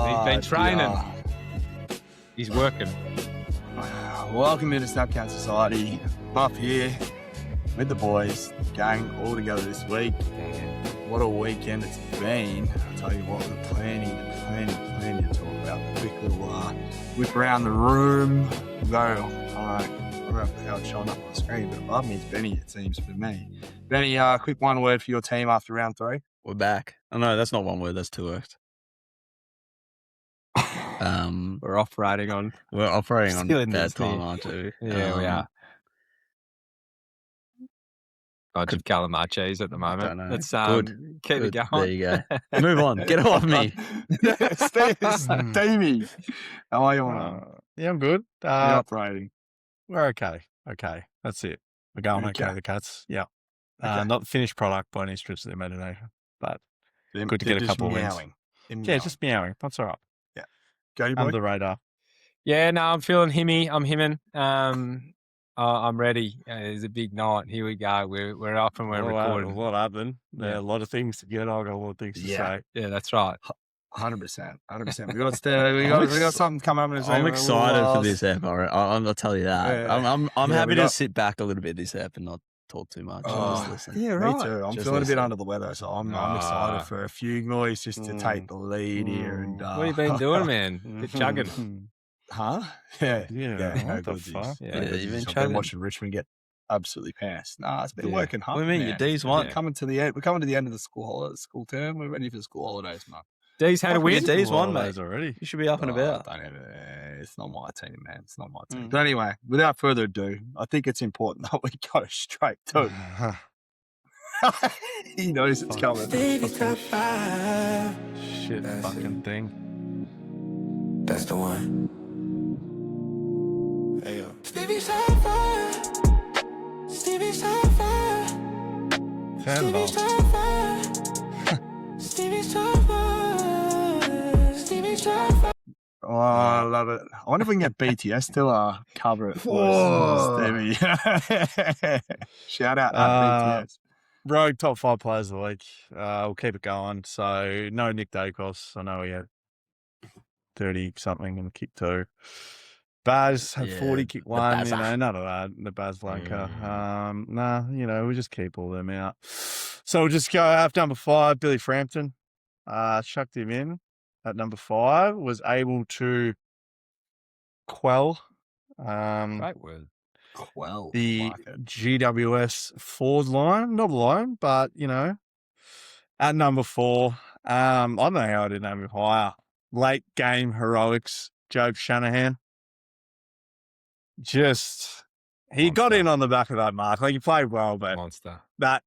He's been training. Yeah. He's working. Welcome to the Snapchat Society. Buff here with the boys, gang, all together this week. What a weekend it's been. I'll tell you what, we're plenty to talk about. A quick little whip around the room. Go. I don't know how it's showing up on the screen, but above me is Benny, it seems, for me. Benny, quick one word for your team after round 3. We're back. Oh, no, that's not one word. That's 2 words. We're operating on. We're operating on Stealing bad this time, here. aren't we? Yeah, we are. Bunch of calamachis at the moment. Don't know. Let's Good. keep it Good. going. There you go. Move on. Get off me. Stevie, how are you on? Yeah, I'm good. You're operating. We're okay. Okay. That's it. We're going okay, the Cats. Yeah. Okay. Not the finished product by any stretch of the imagination, but good to They're get a just couple of wins. meowing. They're Yeah, meowing. just meowing. That's all right. Go, you boy. Under the radar. Yeah, no, I'm feeling himmy. I'm hemming. I'm ready. It's a big night. Here we go. We're up and we're recording. What happened? There are Yeah. a lot of things to get. I've got a lot of things to say. Yeah, that's right. 100%. We got something coming up in a second. I'm excited for this ep. I'll tell you that. Yeah. I'm Yeah, happy we to got- sit back a little bit this ep and not talk too much. Just listen. Yeah, Me too. I'm Just feeling a bit listen. under the weather, so I'm excited for a few noise just to take the lead here. And What have you been doing, man? Bit chugging. Huh? Yeah. Yeah, how what the good is- fuck? Yeah, how good you've is- been I've chugging. been watching Richmond get absolutely passed. Nah, it's been Yeah. working hard. What do you mean? Your D's won. We're coming to the end. We're coming to the end of the school term. We're ready for the school holidays, man. D's had a win. Your D's won, Holidays mate. already. You should be up and about. Don't have it's not my team, man. It's not my team. Mm. But anyway, without further ado, I think it's important that we go straight to. He knows it's coming. Shit, fucking thing. That's the one. Hey yo. Stevie's on fire. Stevie's on fire. Fan Stevie's love. on fire. Stevie's on fire. Stevie's on fire. Oh, I love it. I wonder if we can get BTS to cover it for us, Stevie. Shout out BTS. Rogue top 5 players of the week. We'll keep it going. So no Nick Dacos. I know he had 30 something and kick 2. Baz had Yeah, 40, kick the 1. Bazza. None of that. The Baz Blanca. We just keep all them out. So we'll just go after number 5, Billy Frampton. Chucked him in at number 5. Was able to quell Great word. Well, the like it. GWS forward line, not line, but at number 4. I don't know how I didn't have him higher. Late game heroics, Job Shanahan. He got in on the back of that mark. Like he played well, but Monster. that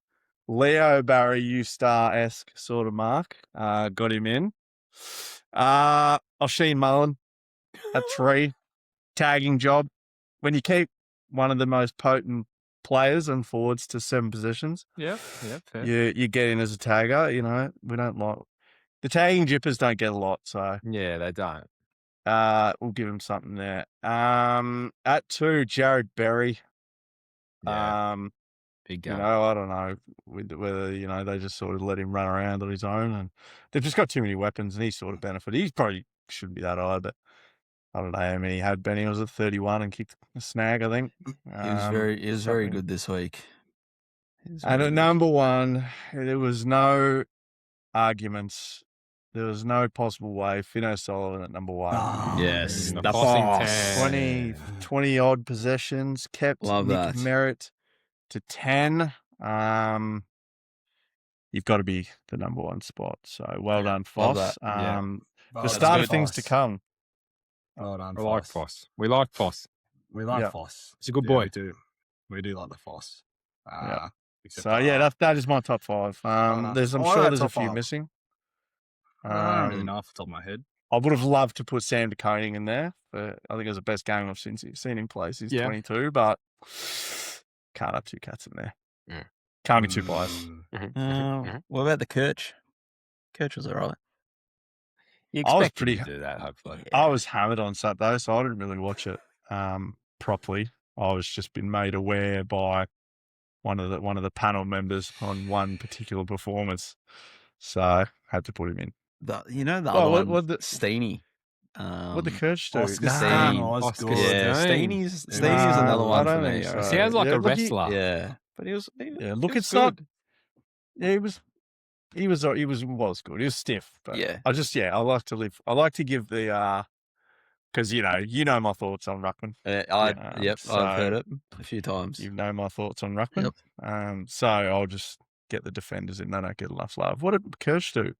Leo Barry U-Star-esque sort of mark got him in. O'Sheen Mullen at 3, tagging job. When you keep one of the most potent players and forwards to 7 positions, Yeah, fair. you get in as a tagger. We don't like the tagging jippers don't get a lot, so Yeah, they don't. we'll give him something there. At 2, Jared Berry. Yeah, big game. I don't know whether they just sort of let him run around on his own, and they've just got too many weapons, and he's sort of benefited. He probably shouldn't be that high, but I don't know how many he had. Benny was at 31 and kicked a snag, I think. He was very good this week. And at number 1, there was no arguments. There was no possible way. Finno Sullivan at number 1. Yes, The the bossing boss. tan. 20 odd possessions, kept Love Nick that. Merritt to 10. You've got to be the number 1 spot. So well done, Love Foss. that. Yeah. The start of things to come. Well done, I like Foss. Foss. We like Foss. We like Yeah. Foss. He's a good Yeah, boy. we do like the Foss. Yeah. Except, So yeah, that is my top 5. no. I'm Oh, sure yeah, there's a top few 5. missing. I don't really know off the top of my head. I would have loved to put Sam DeConing in there. I think it was the best game I've seen him play since Yeah. 22, but can't have 2 Cats in there. Yeah. Can't be 2 players. What about the Kirch? Kirch was all right. You I was expect him pretty- to do that, hopefully. I was hammered on Saturday, so I didn't really watch it properly. I was just been made aware by one of the panel members on one particular performance, so had to put him in. the other what one, the Steenie. what the coach do? Oscar Nah, Steen was Oscar good. Yeah, Steen. Steenie's Nah, another one I for don't me. think I so. reckon. Sounds like Yeah, a look, wrestler. Yeah, but he look, was it's not. good. Yeah, he was good. He was stiff, but Yeah. I like to live. I like to give the because you know my thoughts on ruckman. I've heard so it a few times. You know my thoughts on ruckman. So I'll just get the defenders in. They don't get enough love. What did Kirsch do?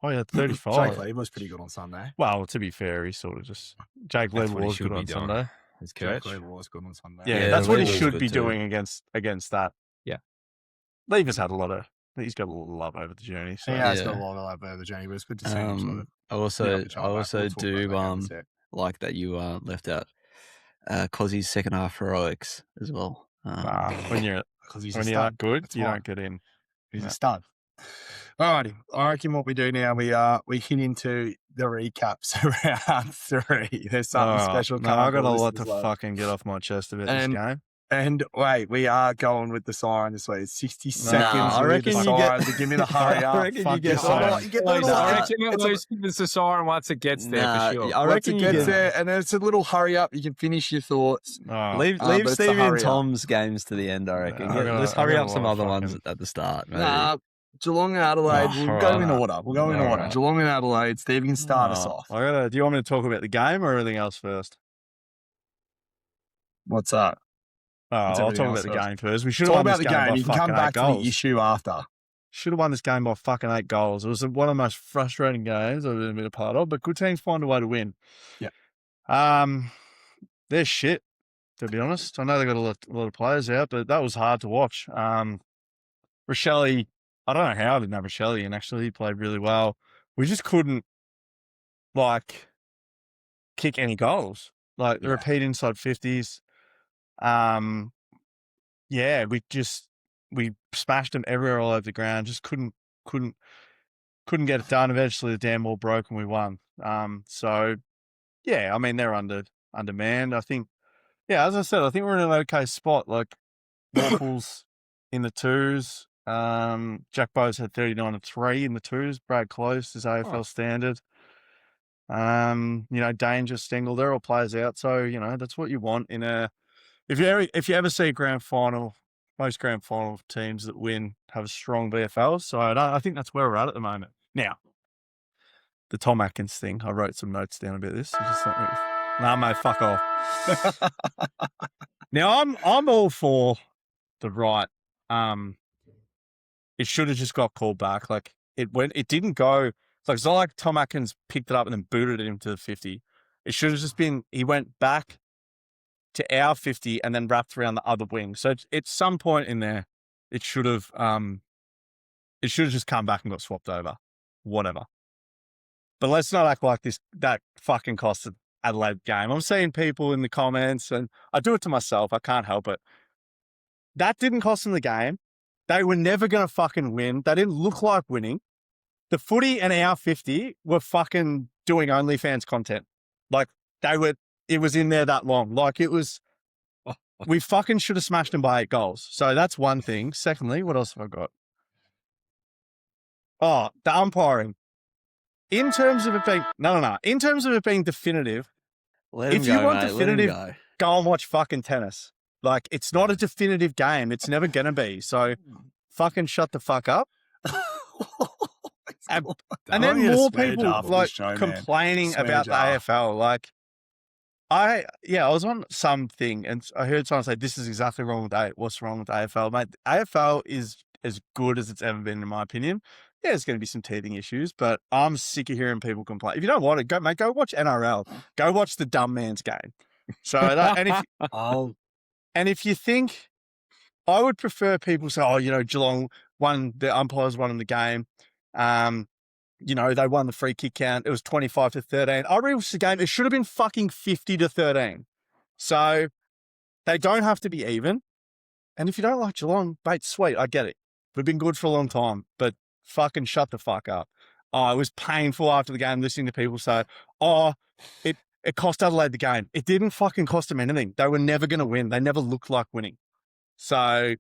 Oh, yeah, 35. Jake Lee was pretty good on Sunday. Well, to be fair, he sort of just Jake Lee That's what he was should good be on doing. Sunday. His Jake coach. Lee was good on Sunday. Yeah, Yeah, that's what he Lever's should good be too. doing against that. Yeah. Lever's had a lot of. He's got a lot of love over the journey. So He has Yeah. got a lot of love over the journey, but it's good to see him sort of. I also pick up the trail back. We'll talk about do that down the sec. like that you left out Kozzy's second half heroics as well. when you're 'Cause he's a when you're stud. that good, That's you why. don't get in. He's Yeah. a stud. Alrighty, I reckon what we do now, we hit into the recaps around 3. There's something special No, coming. I got a for lot to listeners, love. fucking get off my chest about this game. And wait, we are going with the siren this week. 60 seconds. I with reckon the you siren get- to give me the hurry up. I reckon Fuck you get this some- siren. You get I little, reckon it's at least it's the siren once it gets there Nah, for sure. I once reckon it you gets get there, and then it's a little hurry up. You can finish your thoughts. leave but it's the Stevie and hurry up. Tom's games to the end. I reckon. Yeah, Let's I hurry got up a some lot of other ones fucking- at the start. Maybe. Nah, Geelong and Adelaide. Oh, We'll go in alright. order. We'll go in order. Alright. Geelong and Adelaide. Steve can start us off. Do you want me to talk about the game or everything else first? What's that? I'll everything talk else about the first? game first. We should Talk have won about this the game game. by You can come fucking back 8 to goals. the issue after. Should have won this game by fucking 8 goals. It was one of the most frustrating games I've been a part of, but good teams find a way to win. Yeah. They're shit, to be honest. I know they got a lot of players out, but that was hard to watch. Rochelle, I don't know how I didn't have Rochelle, and actually he played really well. We just couldn't, kick any goals. The repeat inside 50s. We smashed them everywhere all over the ground. Just couldn't get it done. Eventually the damn ball broke and we won. They're undermanned. I think, as I said, I think we're in an okay spot. Waffles in the 2s. Jack Bowes had 39 and 3 in the 2s. Brad Close is AFL standard. Danger, Stengel, they're all players out. So, that's what you want in a, if you ever see a grand final, most grand final teams that win have a strong VFL. So I think that's where we're at the moment. Now, the Tom Atkins thing, I wrote some notes down about this. Mate, fuck off. Now, I'm all for the right. It should have just got called back. It didn't go. It's not like Tom Atkins picked it up and then booted it into the 50. It should have just been, he went back to our 50 and then wrapped around the other wing. So at some point in there, it should have just come back and got swapped over. Whatever. But let's not act like that fucking cost the Adelaide game. I'm seeing people in the comments, and I do it to myself. I can't help it. That didn't cost them the game. They were never going to fucking win. They didn't look like winning. The footy and our 50 were fucking doing OnlyFans content. It was in there that long. We fucking should have smashed them by 8 goals. So that's one thing. Secondly, what else have I got? Oh, the umpiring. In terms of it being, in terms of it being definitive, if you want definitive, go and watch fucking tennis. It's not a definitive game. It's never going to be. So fucking shut the fuck up. And then more people complaining about the AFL. I was on something and I heard someone say, this is exactly wrong with what's wrong with the AFL. Mate, the AFL is as good as it's ever been, in my opinion. Yeah, there's going to be some teething issues, but I'm sick of hearing people complain. If you don't want it, go watch NRL. Go watch the dumb man's game. So, and if you think, I would prefer people say, Geelong won, the umpires won in the game. They won the free kick count. It was 25-13. I rewatched the game. It should have been fucking 50-13. So they don't have to be even. And if you don't like Geelong, mate, sweet. I get it. We've been good for a long time, but fucking shut the fuck up. Oh, it was painful after the game listening to people say, it cost Adelaide the game. It didn't fucking cost them anything. They were never going to win. They never looked like winning. So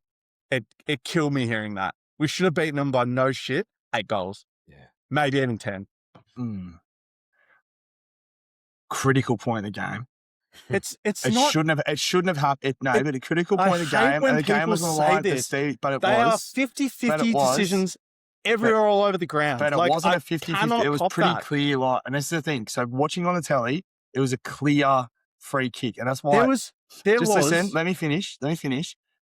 it killed me hearing that. We should have beaten them by no shit, 8 goals. Yeah. maybe even 10. Critical point of the game. It's It not. shouldn't have happened. No, but a critical I point of the hate game, when and the game people was on the say line for this. Steve, but it They are was. 50-50 decisions everywhere all over the ground. But it like, wasn't I a 50-50. cannot It was cop pretty that. clear. Like, and this is the thing. So watching on the telly, it was a clear free kick, and that's why. There just was. listen. Let me finish. They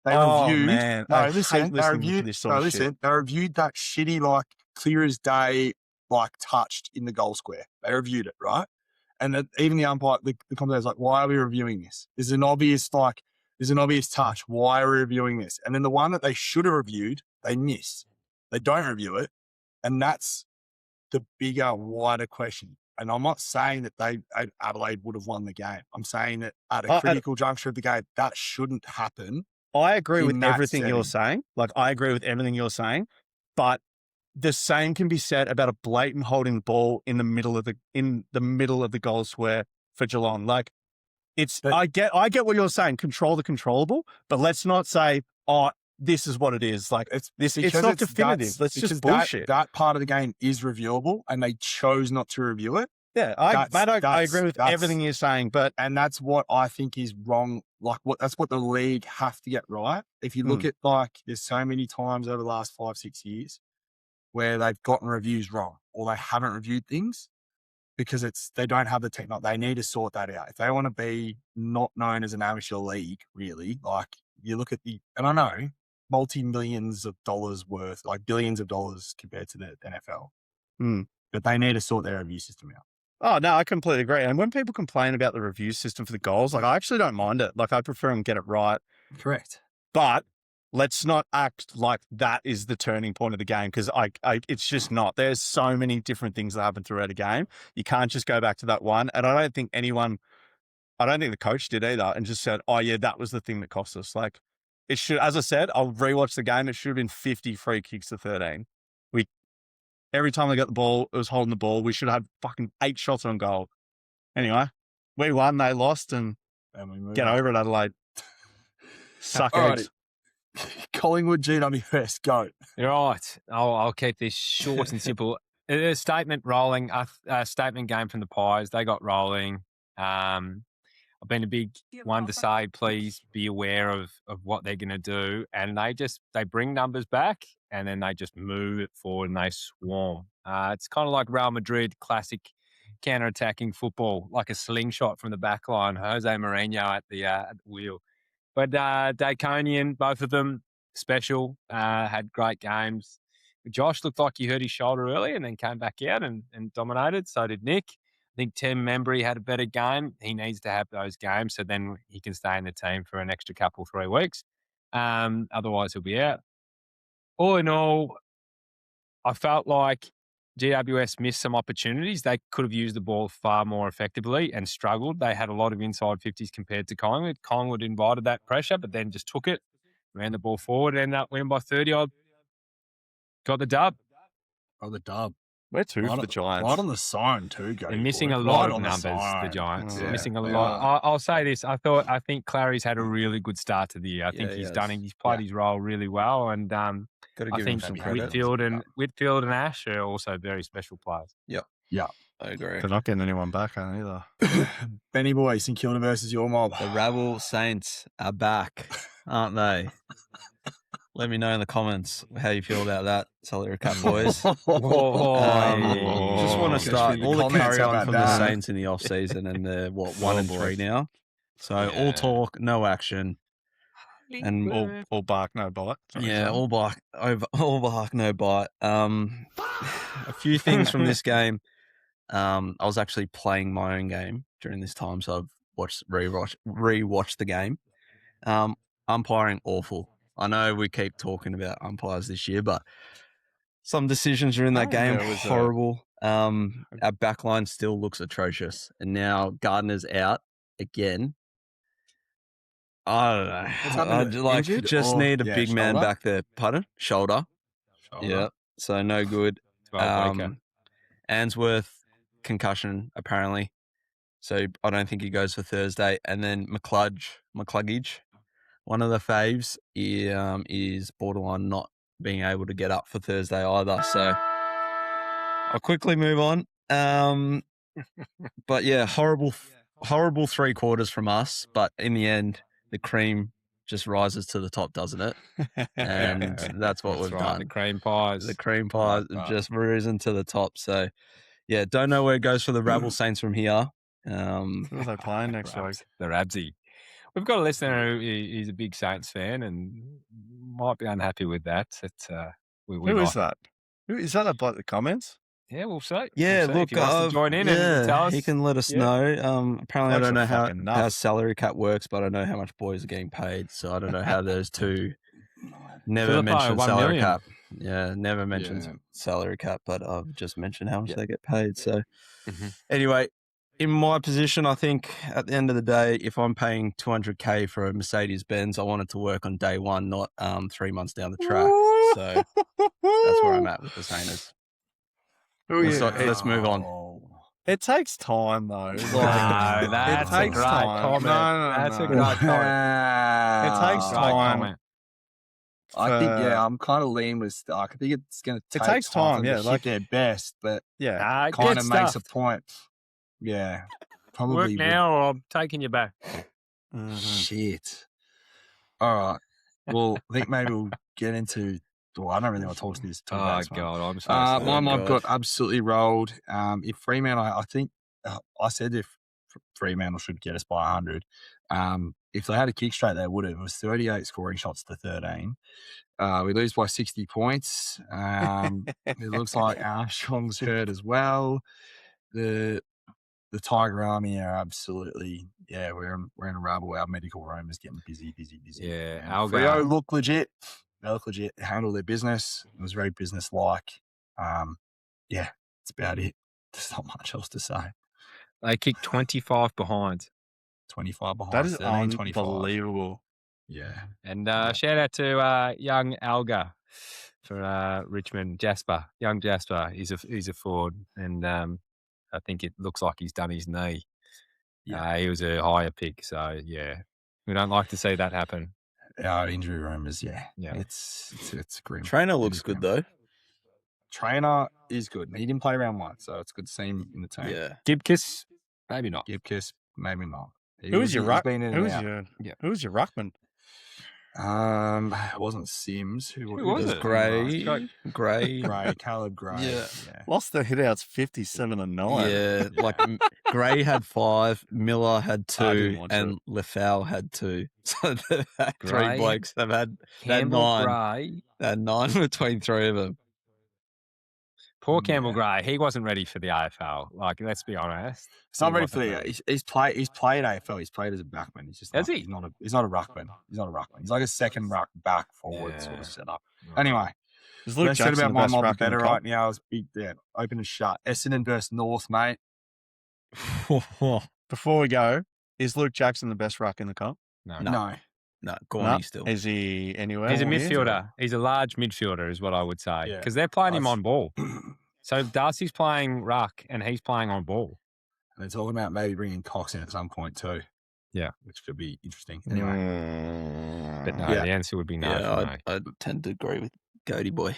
Oh, reviewed. man. No, I listen. hate They listening to reviewed. this sort of shit. They reviewed that shitty, like clear as day, like touched in the goal square. They reviewed it, right? And even the umpire, the commentator's like, "Why are we reviewing this? There's an obvious touch. Why are we reviewing this?" And then the one that they should have reviewed, they miss. They don't review it, and that's the bigger, wider question. And I'm not saying that Adelaide would have won the game. I'm saying that at a critical juncture of the game, that shouldn't happen. I agree with everything setting. you're saying. Like, I agree with everything you're saying, but the same can be said about a blatant holding the ball in the middle of the goal square for Geelong. Like, I get what you're saying. Control the controllable, but let's not say, "Oh, this is what it is." Like, it's not definitive. That's just bullshit. That part of the game is reviewable, and they chose not to review it. Yeah, I agree with everything you're saying, and that's what I think is wrong. Like, that's what the league have to get right. If you look at, like, there's so many times over the last 5-6 years where they've gotten reviews wrong, or they haven't reviewed things because they don't have the technology. They need to sort that out if they want to be not known as an amateur league. Really, like, you look at and I know multi-millions of dollars worth, like billions of dollars compared to the NFL, but they need to sort their review system out. Oh, no, I completely agree. And when people complain about the review system for the goals, like, I actually don't mind it. Like, I prefer them get it right. Correct. But let's not act like that is the turning point of the game, because it's just not. There's so many different things that happen throughout a game. You can't just go back to that one. And I don't think the coach did either, and just said, "Oh, yeah, that was the thing that cost us." Like, it should, as I said, I'll rewatch the game. It should have been 50 free kicks to 13. Every time they got the ball, it was holding the ball. We should have fucking 8 shots on goal. Anyway, we won, they lost, and we get over it, Adelaide. Suck eggs. Collingwood GWS, go. You're right. I'll keep this short and simple. A statement rolling, a statement game from the Pies. They got rolling. I've been a big one to say, please be aware of what they're going to do. And they bring numbers back, and then they just move it forward and they swarm. It's kind of like Real Madrid, classic counter-attacking football, like a slingshot from the back line. Jose Mourinho at the wheel. But Daconian, both of them, special, had great games. Josh looked like he hurt his shoulder early and then came back out and dominated. So did Nick. I think Tim Membry had a better game. He needs to have those games so then he can stay in the team for an extra 3 weeks. Otherwise, he'll be out. All in all, I felt like GWS missed some opportunities. They could have used the ball far more effectively and struggled. They had a lot of inside 50s compared to Collingwood. Collingwood invited that pressure, but then just took it, ran the ball forward, ended up winning by 30-odd. Got the dub. The dub. Where to for the Giants? Right on the sign too, go. They're missing a lot of numbers, the Giants. Yeah, missing a lot. I'll say this. I think Clary's had a really good start to the year. I think he's played his role really well. And I think Whitfield and Ash are also very special players. Yep. Yeah. I agree. They're not getting anyone back either. Benny boy, St Kilda versus your mob. The Rabble Saints are back, aren't they? Let me know in the comments how you feel about that, Siren Recap boys. Just want to start all the carry on from the Saints in the off season, and they're 1-3 now. So all talk, no action, and all bark, no bite. All bark, no bite. A few things from this game. I was actually playing my own game during this time, so I've rewatched the game. Umpiring awful. I know we keep talking about umpires this year, but some decisions during that game were horrible. Our backline still looks atrocious, and now Gardner's out again. I don't know. Just need a big shoulder? Man back there. Pardon? Shoulder. Yeah. So no good. Answorth concussion apparently, so I don't think he goes for Thursday. And then McCluggage. One of the faves is borderline not being able to get up for Thursday either. So I'll quickly move on. But yeah, horrible 3 quarters from us. But in the end, the cream just rises to the top, doesn't it? And that's what we've right, done. the cream pies. The cream pies that. have just risen to the top. So yeah, don't know where it goes for the Rabble Saints from here. Who are they playing next week? The Rabsy. We've got a listener who is a big Saints fan and might be unhappy with that. Who is that? Who is that? Bloke that comments? Yeah, we'll see. Yeah, We'll see. look, if he wants to join in and tell us. he can let us Yeah. know. Apparently, I Blokes don't are know how fucking nuts. salary cap works, but I know how much boys are getting paid. So I don't know how those two never Filippo, mentioned 1 salary million. cap. Yeah, never mentions salary cap, but I've just mentioned how much they get paid. So anyway, in my position, I think at the end of the day, if I'm paying 200K for a Mercedes Benz, I want it to work on day one, not 3 months down the track. So that's where I'm at with the Saints. Let's move on. It takes time, though. No, that's it takes a great time. comment. No, That's a no. great comment. It takes Great time. comment. I think, for- I'm kind of leaning with Stark. I think it's going to take takes time, for them to like- hit their best, but Yeah. Get kind of makes a stuffed. point. Yeah, Work probably. now or I'm taking you back. Mhm. Shit. All right. Well, I think maybe we'll get into. Well, I don't really want to talk to this. Oh, About this one. God. I'm so My sorry. mob got absolutely rolled. If Fremantle, I think I said if Fremantle should get us by 100. If they had a kick straight, they would have. It was 38 scoring shots to 13. We lose by 60 points. It looks like Armstrong's hurt as well. The Tiger Army are absolutely, we're in a rubble. Our medical room is getting busy. Yeah, And Algar. Freo look legit. They look legit. Handle their business. It was very business-like. That's about it. There's not much else to say. They kicked 25 behind. 25 behind. That is 13, 25. unbelievable. Yeah. And shout out to young Algar for Richmond. Young Jasper. He's a forward. And I think it looks like he's done his knee. Yeah. He was a higher pick. So, yeah, we don't like to see that happen. Our injury room is, Yeah. it's grim. Trainer It looks is good grim. though. Trainer is good. He didn't play round 1, so it's good to see him in the team. Yeah. Gibkiss, maybe not. Gibkiss, maybe not. Who was your ruck? been in Who and was out. your ruckman? It wasn't Sims. Who was was it? Gray. Gray, Caleb Gray. Yeah. Lost the hitouts 57-9. Yeah, like Gray had 5, Miller had I didn't 2, watch and Lefau had 2. So they've had 3 Gray, blokes. They've had Campbell 9. Gray. They had 9 between 3 of them. Poor Campbell Gray. He wasn't ready for the AFL. Like, let's be honest. It's not He ready wasn't for the. ready. He's played AFL. He's played as a backman. He's just. Has not, he? He's not a ruckman. He's not a ruckman. He's like a second ruck back forward sort of setup. Anyway, Is Luke let's said Jackson about the my best mob ruck in better the right comp? now. It's big. Open and shut. Essendon versus North, mate. Before we go, is Luke Jackson the best ruck in the comp? No. No. No, Gorney still. Is he anywhere? He's a near? midfielder. He's a large midfielder, is what I would say. Yeah. Because they're playing him That's- on ball. So Darcy's playing ruck and he's playing on ball. And they're talking about maybe bringing Cox in at some point too. Yeah. Which could be interesting. Anyway, But no, Yeah. the answer would be no for me. I tend to agree with Goaty Boy.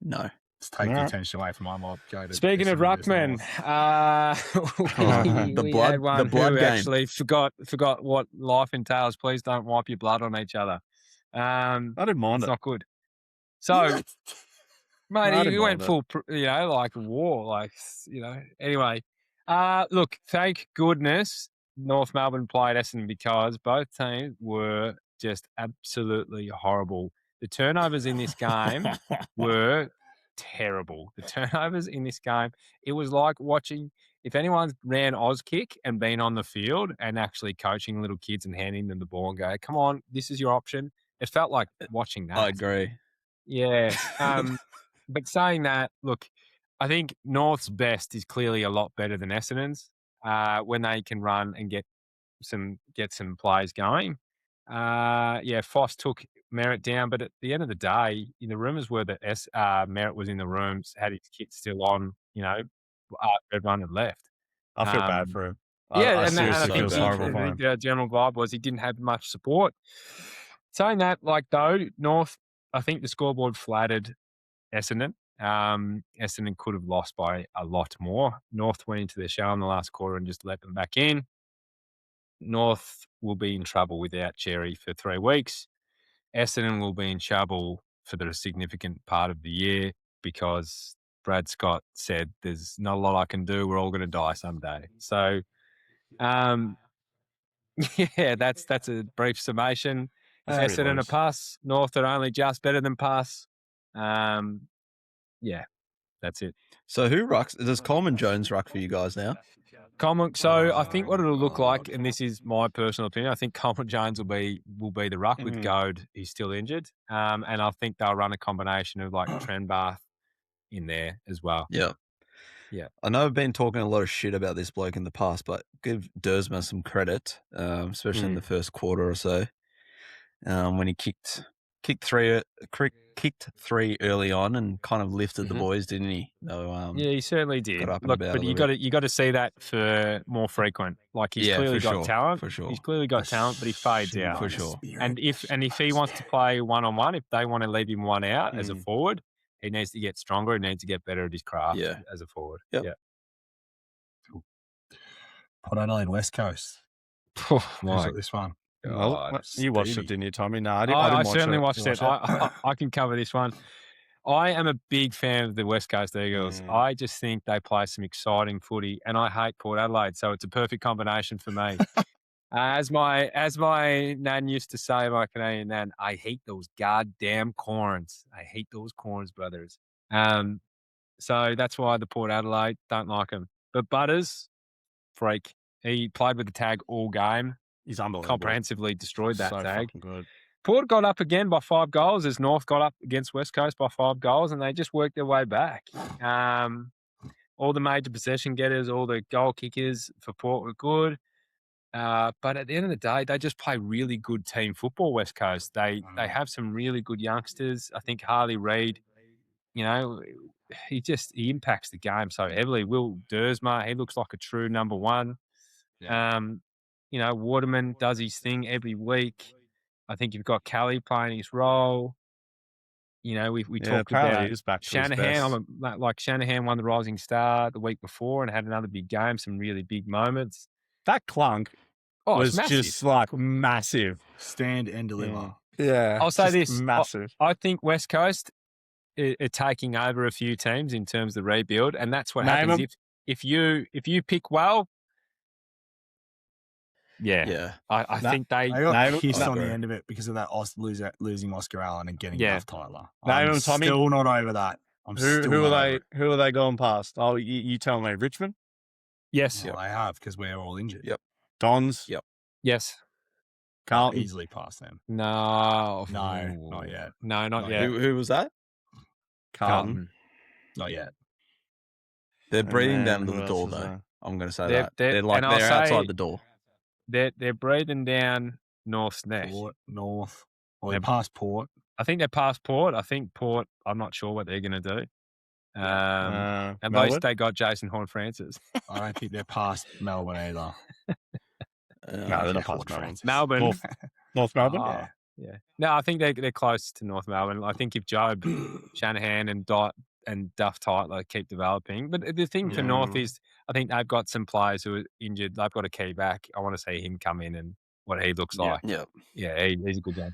No. let's take the Alright. attention away from my mob. Go to Speaking of Essendon versus ruckman, North. The we blood- had one the blood who game. actually forgot what life entails. Please don't wipe your blood on each other. I didn't mind It's it. not good. So, mate, didn't he went mind it. full, like war, Anyway, look, thank goodness North Melbourne played Essendon because both teams were just absolutely horrible. The turnovers in this game were terrible. The turnovers in this game, it was like watching, if anyone's ran Auskick and been on the field and actually coaching little kids and handing them the ball and go, come on, this is your option. It felt like watching that. I agree. Yeah. But saying that, look, I think North's best is clearly a lot better than Essendon's when they can run and get some plays going. Foss took Merritt down, but at the end of the day, the rumours were that Merritt was in the rooms, had his kit still on, everyone had left. I feel bad for him. Yeah, I and seriously I feel think horrible for him. the general vibe was he didn't have much support. Saying that, though, North, I think the scoreboard flattered Essendon. Essendon could have lost by a lot more. North went into their shell in the last quarter and just let them back in. North will be in trouble without Cherry for 3 weeks. Essendon will be in trouble for the significant part of the year because Brad Scott said there's not a lot I can do. We're all going to die someday. So, yeah, that's a brief summation. If That's pretty Essendon are loose. pass, North are only just better than pass. Yeah, that's it. So who rucks? Does Coleman Jones ruck for you guys now? So I think what it'll look like, and this is my personal opinion, I think Coleman Jones will be the ruck with Goad. He's still injured, and I think they'll run a combination of like Trenbath in there as well. Yeah. Yeah. I know I've been talking a lot of shit about this bloke in the past, but give Dersma some credit, especially in the first quarter or so, when he kicked three early on and kind of lifted the boys, didn't he? So, Yeah, he certainly did. got up and Look, about but a you little got to see that for more frequent. Like he's clearly for got talent. for sure. He's clearly got talent, but he fades out. For sure. And if he wants to play one-on-one, if they want to leave him one out as a forward, he needs to get stronger. He needs to get better at his craft as a forward. Yep. Yeah. Port Adelaide West Coast. Oh, Who's my got this one? God. You watched Stevie. it, didn't you, Tommy? No, I I didn't watch certainly it. watched it. I can cover this one. I am a big fan of the West Coast Eagles. I just think they play some exciting footy, and I hate Port Adelaide, so it's a perfect combination for me. As my nan used to say, my Canadian nan, I hate those goddamn corns. I hate those corns, brothers. So that's why the Port Adelaide don't like him. But Butters, freak. He played with the tag all game. He's unbelievable. Comprehensively destroyed that so tag. fucking good. Port got up again by 5 goals as North got up against West Coast by 5 goals, and they just worked their way back. All the major possession getters, all the goal kickers for Port were good. But at the end of the day, they just play really good team football, West Coast. They have some really good youngsters. I think Harley Reid, he impacts the game so heavily. Will Dersma, he looks like a true number one. Waterman does his thing every week. I think you've got Kelly playing his role. We talked about Shanahan. Shanahan won the Rising Star the week before and had another big game, some really big moments. That clunk was just like massive. Stand and deliver. Yeah. I'll say this. Massive. I think West Coast are taking over a few teams in terms of the rebuild, and that's what happens if you pick well. Yeah. I think they got pissed on the end of it because of that losing Oscar Allen and getting Duff Tyler. I'm still not over that. Who are they going past? Oh, you tell me. Richmond? Yes. Well, they have because we're all injured. Yep. Dons? Yep. Yes. Carlton? Easily past them. No. No, not yet. No, not yet. Who was that? Carlton. Not yet. They're breathing down to the door, though. I'm going to say that. They're say, outside the door. They're breathing down North's neck. North. Well, they're past Port. I think they're past Port. I think Port, I'm not sure what they're going to do. At least they got Jason Horne-Francis. I don't think they're past Melbourne either. No, they're not past Melbourne. Melbourne. North Melbourne? Yeah. No, I think they're close to North Melbourne. I think if Job, Shanahan and Duff Tyler keep developing. But the thing for North is I think they've got some players who are injured. They've got a key back. I want to see him come in and what he looks like. Yeah. Yeah, he's a good guy.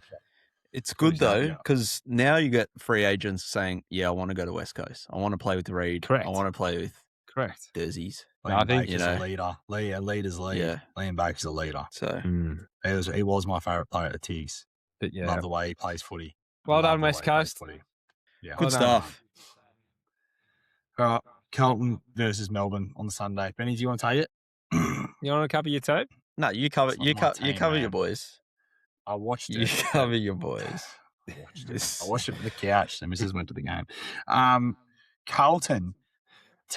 It's good, though, because now you get free agents saying, I want to go to West Coast. I want to play with Reid. Correct. I want to play with Liam Derzies. I think Baker's a leader. Leader's lead. Yeah. Liam Baker's a leader. So he was my favourite player at the Tigs. But Love the way he plays footy. Well done, West Coast. Yeah. Good stuff. All right, Carlton versus Melbourne on the Sunday. Benny, do you want to take it? You want to cover your tape? No, you cover. You cover your boys. I watched it. You cover your boys. I watched it for the couch. The missus went to the game. Carlton.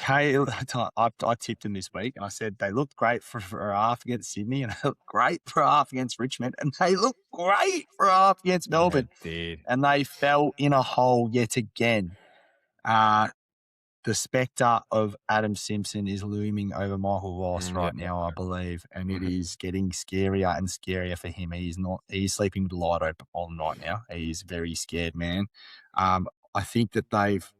I tipped them this week, and I said they looked great for a half against Sydney, and they looked great for a half against Richmond, and they looked great for a half against Melbourne. And they fell in a hole yet again. The spectre of Adam Simpson is looming over Michael Ross right now, I believe, and it is getting scarier and scarier for him. He's sleeping with the light open all night now. He is a very scared man. I think that they've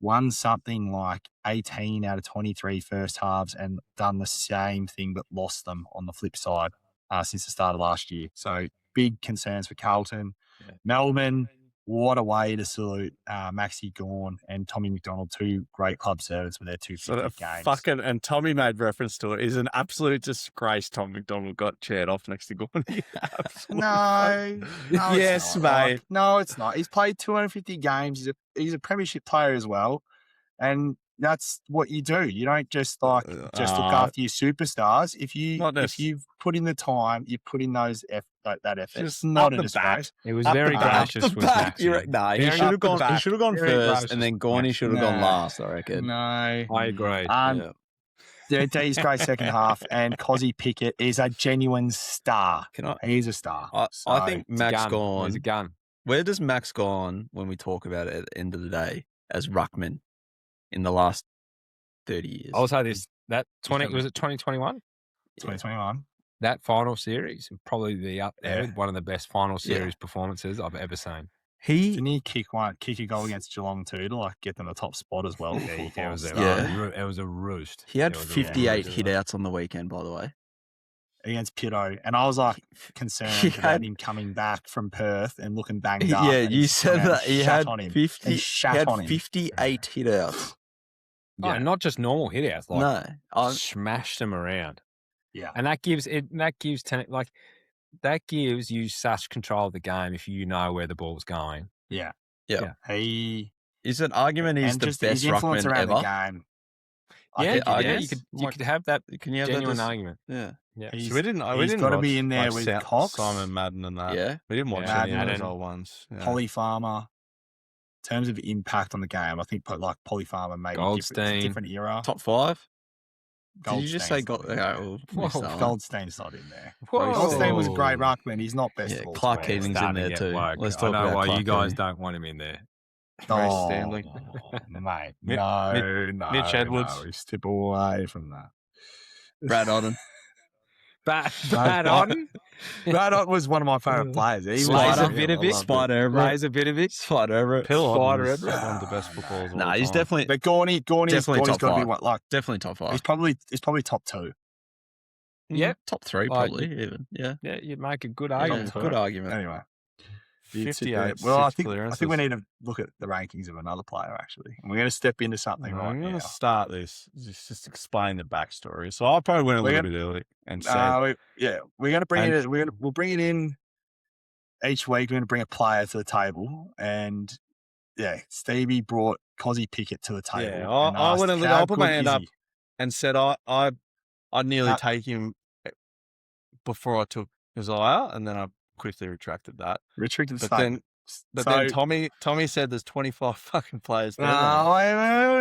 won something like 18 out of 23 first halves and done the same thing but lost them on the flip side since the start of last year. So big concerns for Carlton. Yeah. Melbourne, what a way to salute Maxi Gawn and Tommy McDonald, two great club servants with their 250 games. And Tommy made reference to it. Is an absolute disgrace. Tom McDonald got chaired off next to Gordon. No, Yes, it's not. mate. No, it's not. He's played 250 games. He's a premiership player as well, and that's what you do. You don't just look after your superstars. If you've put in the time, you put in that effort. Just not up a the back. disgrace. It was Up very the back. gracious. The Was back, Maxi. nah, he Very should have up the gone. He back. should have gone Very first, gracious and then with Gorney Maxi. should have gone Nah. last. I reckon. No, I agree. Yeah. He's great second half, and Kozzy Pickett is a genuine star. He's a star. I think It's a Max gun. gone. He's a gun. Where does Max gone when we talk about it at the end of the day as ruckman in the last 30 years? I'll say this: that coming. was it 2021? 2021. That final series would probably be up there Yeah. with one of the best final series performances I've ever seen. Didn't he kick a goal against Geelong too to like get them a top spot as well? It was a roost. He had It was a 58 roost. hit-outs on the weekend, by the way. Against Pitto, and I was like concerned He about had- him coming back from Perth and looking banged up. Yeah, and you he said come out that and he shat had on him. 50. And He shat had on him. 58 hit-outs. Oh, and not just normal hit outs, like No, smashed them around. Yeah. And that gives you such control of the game if you know where the ball's going. Yeah. Yeah. He is an argument he's and the just best his influence ruckman around ever. the game. I Yeah, think I it guess. is. you could have that Can you have genuine that? argument. Yeah. Yeah. He's- So we didn't he's gotta be watch, in there like, with Cox. Simon Madden and that. Yeah. We didn't watch Yeah, any of those Madden. old ones. Yeah. Polly Farmer. In terms of impact on the game, I think like Polly Farmer maybe Goldstein. different era. Top 5? Did you just say Goldstein's got? not in Okay, there. we'll miss that one. Goldstein's not in there. Whoa. Goldstein was a great ruckman. He's not best Yeah, of all Clark time. Keating's in Starting to there get too. woke. Let's I talk know about why Clark you guys Keating. don't want him in there. Grace Stanley. Mate, Mi- no, Mitch Edwards. No, we step away from that. Brad Odden. Bad on. Brad Ott was one of my favourite players. He was Laser like- Vidovic. Spider Everett. Laser Vidovic. Spider Everett. Phil Spider Odden was Everett. one of the best footballers of all Nah, he's time. definitely But Gorney's Definitely top got to be five. one. Like definitely top 5. he's probably top 2. Yep. Top 3 Like, probably even. Yeah. Yeah, you'd make a good Yeah, argument. good argument. Anyway, 58. Well, I six think clearances. we need to look at the rankings of another player actually, and we're going to step into something right I'm going now. to start this. Just explain the backstory. So I probably went a We're little bit early and said, We're going to bring And- it. We'll bring it in each week. We're going to bring a player to the table, and Stevie brought Kozzy Pickett to the table. Yeah, and I asked, went a little- "How I'll put my good hand is up. he?" and said I'd nearly Uh, take him before I took Isaiah, and then I quickly retracted that. Restricted But statement. then Tommy said there's 25 fucking players there.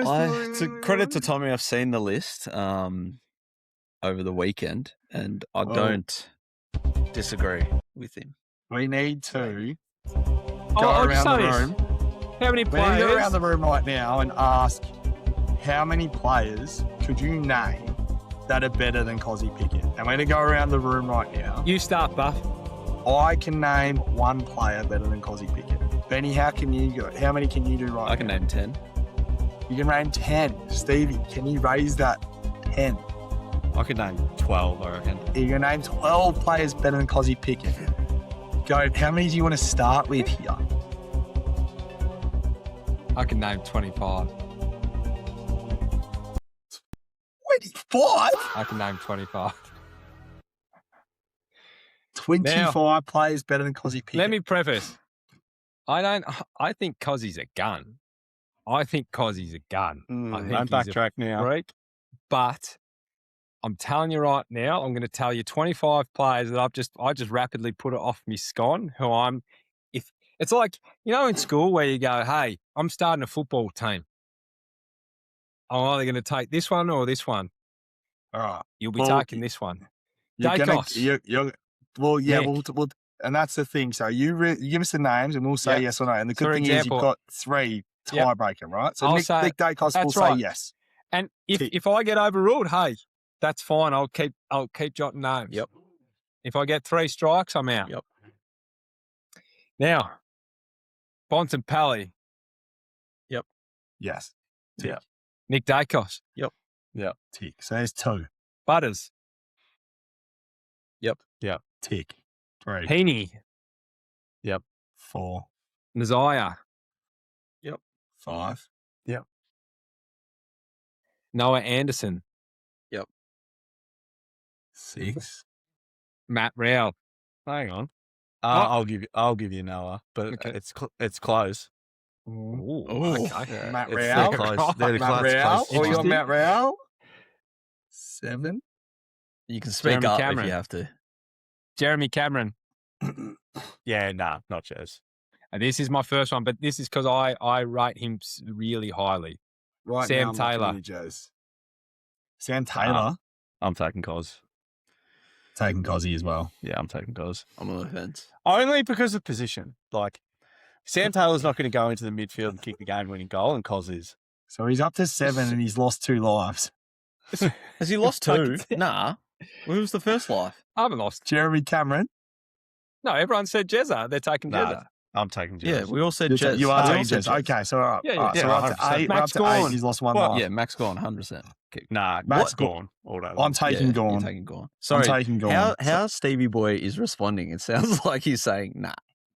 To credit to Tommy, I've seen the list over the weekend, and I Well- don't disagree with him. we need to Oh, go I'll just around say the this. room. How many We need to go players? around the room right now and ask how many players could you name that are better than Kozzy Pickett? And we're going to go around the room right now. You start, Buff. I can name one player better than Kozzy Pickett. Benny, how many can you do right I can now? name 10. You can name 10. Stevie, can you raise that 10? I could name 12, I reckon. You can name 12 players better than Kozzy Pickett. Go, how many do you want to start with here? I can name 25. 25? I can name 25. 25 players better than Kozzy Pickett. Let me preface. I think Kozzy's a gun. I think Kozzy's a gun. I think Don't he's a backtrack now. freak. But I'm telling you right now, I'm going to tell you 25 players that I just rapidly put it off me scone. It's like, in school where you go, hey, I'm starting a football team. I'm either going to take this one or this one. All right. You'll be Well, taking this one. You're gonna, Dacos. Nick. And that's the thing. So you give us the names and we'll say Yep. yes or no. And the good For thing example- is you've got 3 Yep. tiebreaker, right? So I'll Nick say- Dacos will that's say right. yes. And Tick. if I get overruled, hey, that's fine. I'll keep jotting names. Yep. If I get 3 strikes, I'm out. Yep. Now, Bontempelli. Yes. Tick. Nick Dacos. Tick. So there's 2. Butters. Tick. 3. Heaney. 4. Nazaya. 5. Noah Anderson. 6. Matt Rowell. Hang on. What? I'll give you Noah, but Okay. it's close. Ooh, Ooh. okay. Yeah, Matt it's Rowell? They're close. They're the Matt close. Rowell? close. Or you Interesting. got Matt Rowell? 7. You can speak Jeremy up Cameron. if you have to. Jeremy Cameron. Yeah, nah, not Jez. And this is my first one, but this is because I rate him really highly. Right Sam now, I'm looking Taylor. at you, Jez. Sam Taylor. I'm taking Koz. Taking Kozzy as well. Yeah, I'm taking Koz. I'm on the fence. Only because of position. Like, Sam Taylor's not going to go into the midfield and kick the game-winning goal, and Koz is. So he's up to 7 and he's lost 2 lives. Has he lost 2? Nah. Who was the first life? I haven't lost. Jeremy Cameron. No, everyone said Jezza. They're taking Nah, Jezza. I'm taking Jez. Yeah, we all said You Jez. you are We all taking said Jez. Okay, so all right. Yeah, all right, so yeah, we're up to 100%. 8. We're up Max to Gawn. 8. He's lost 1 What? life. Yeah, Max gone 100%. Nah, Max Max gone. All day. I'm taking Yeah, Gawn. You're taking Gone. Sorry. I'm taking Gawn. How Stevie Boy is responding, it sounds like he's saying nah.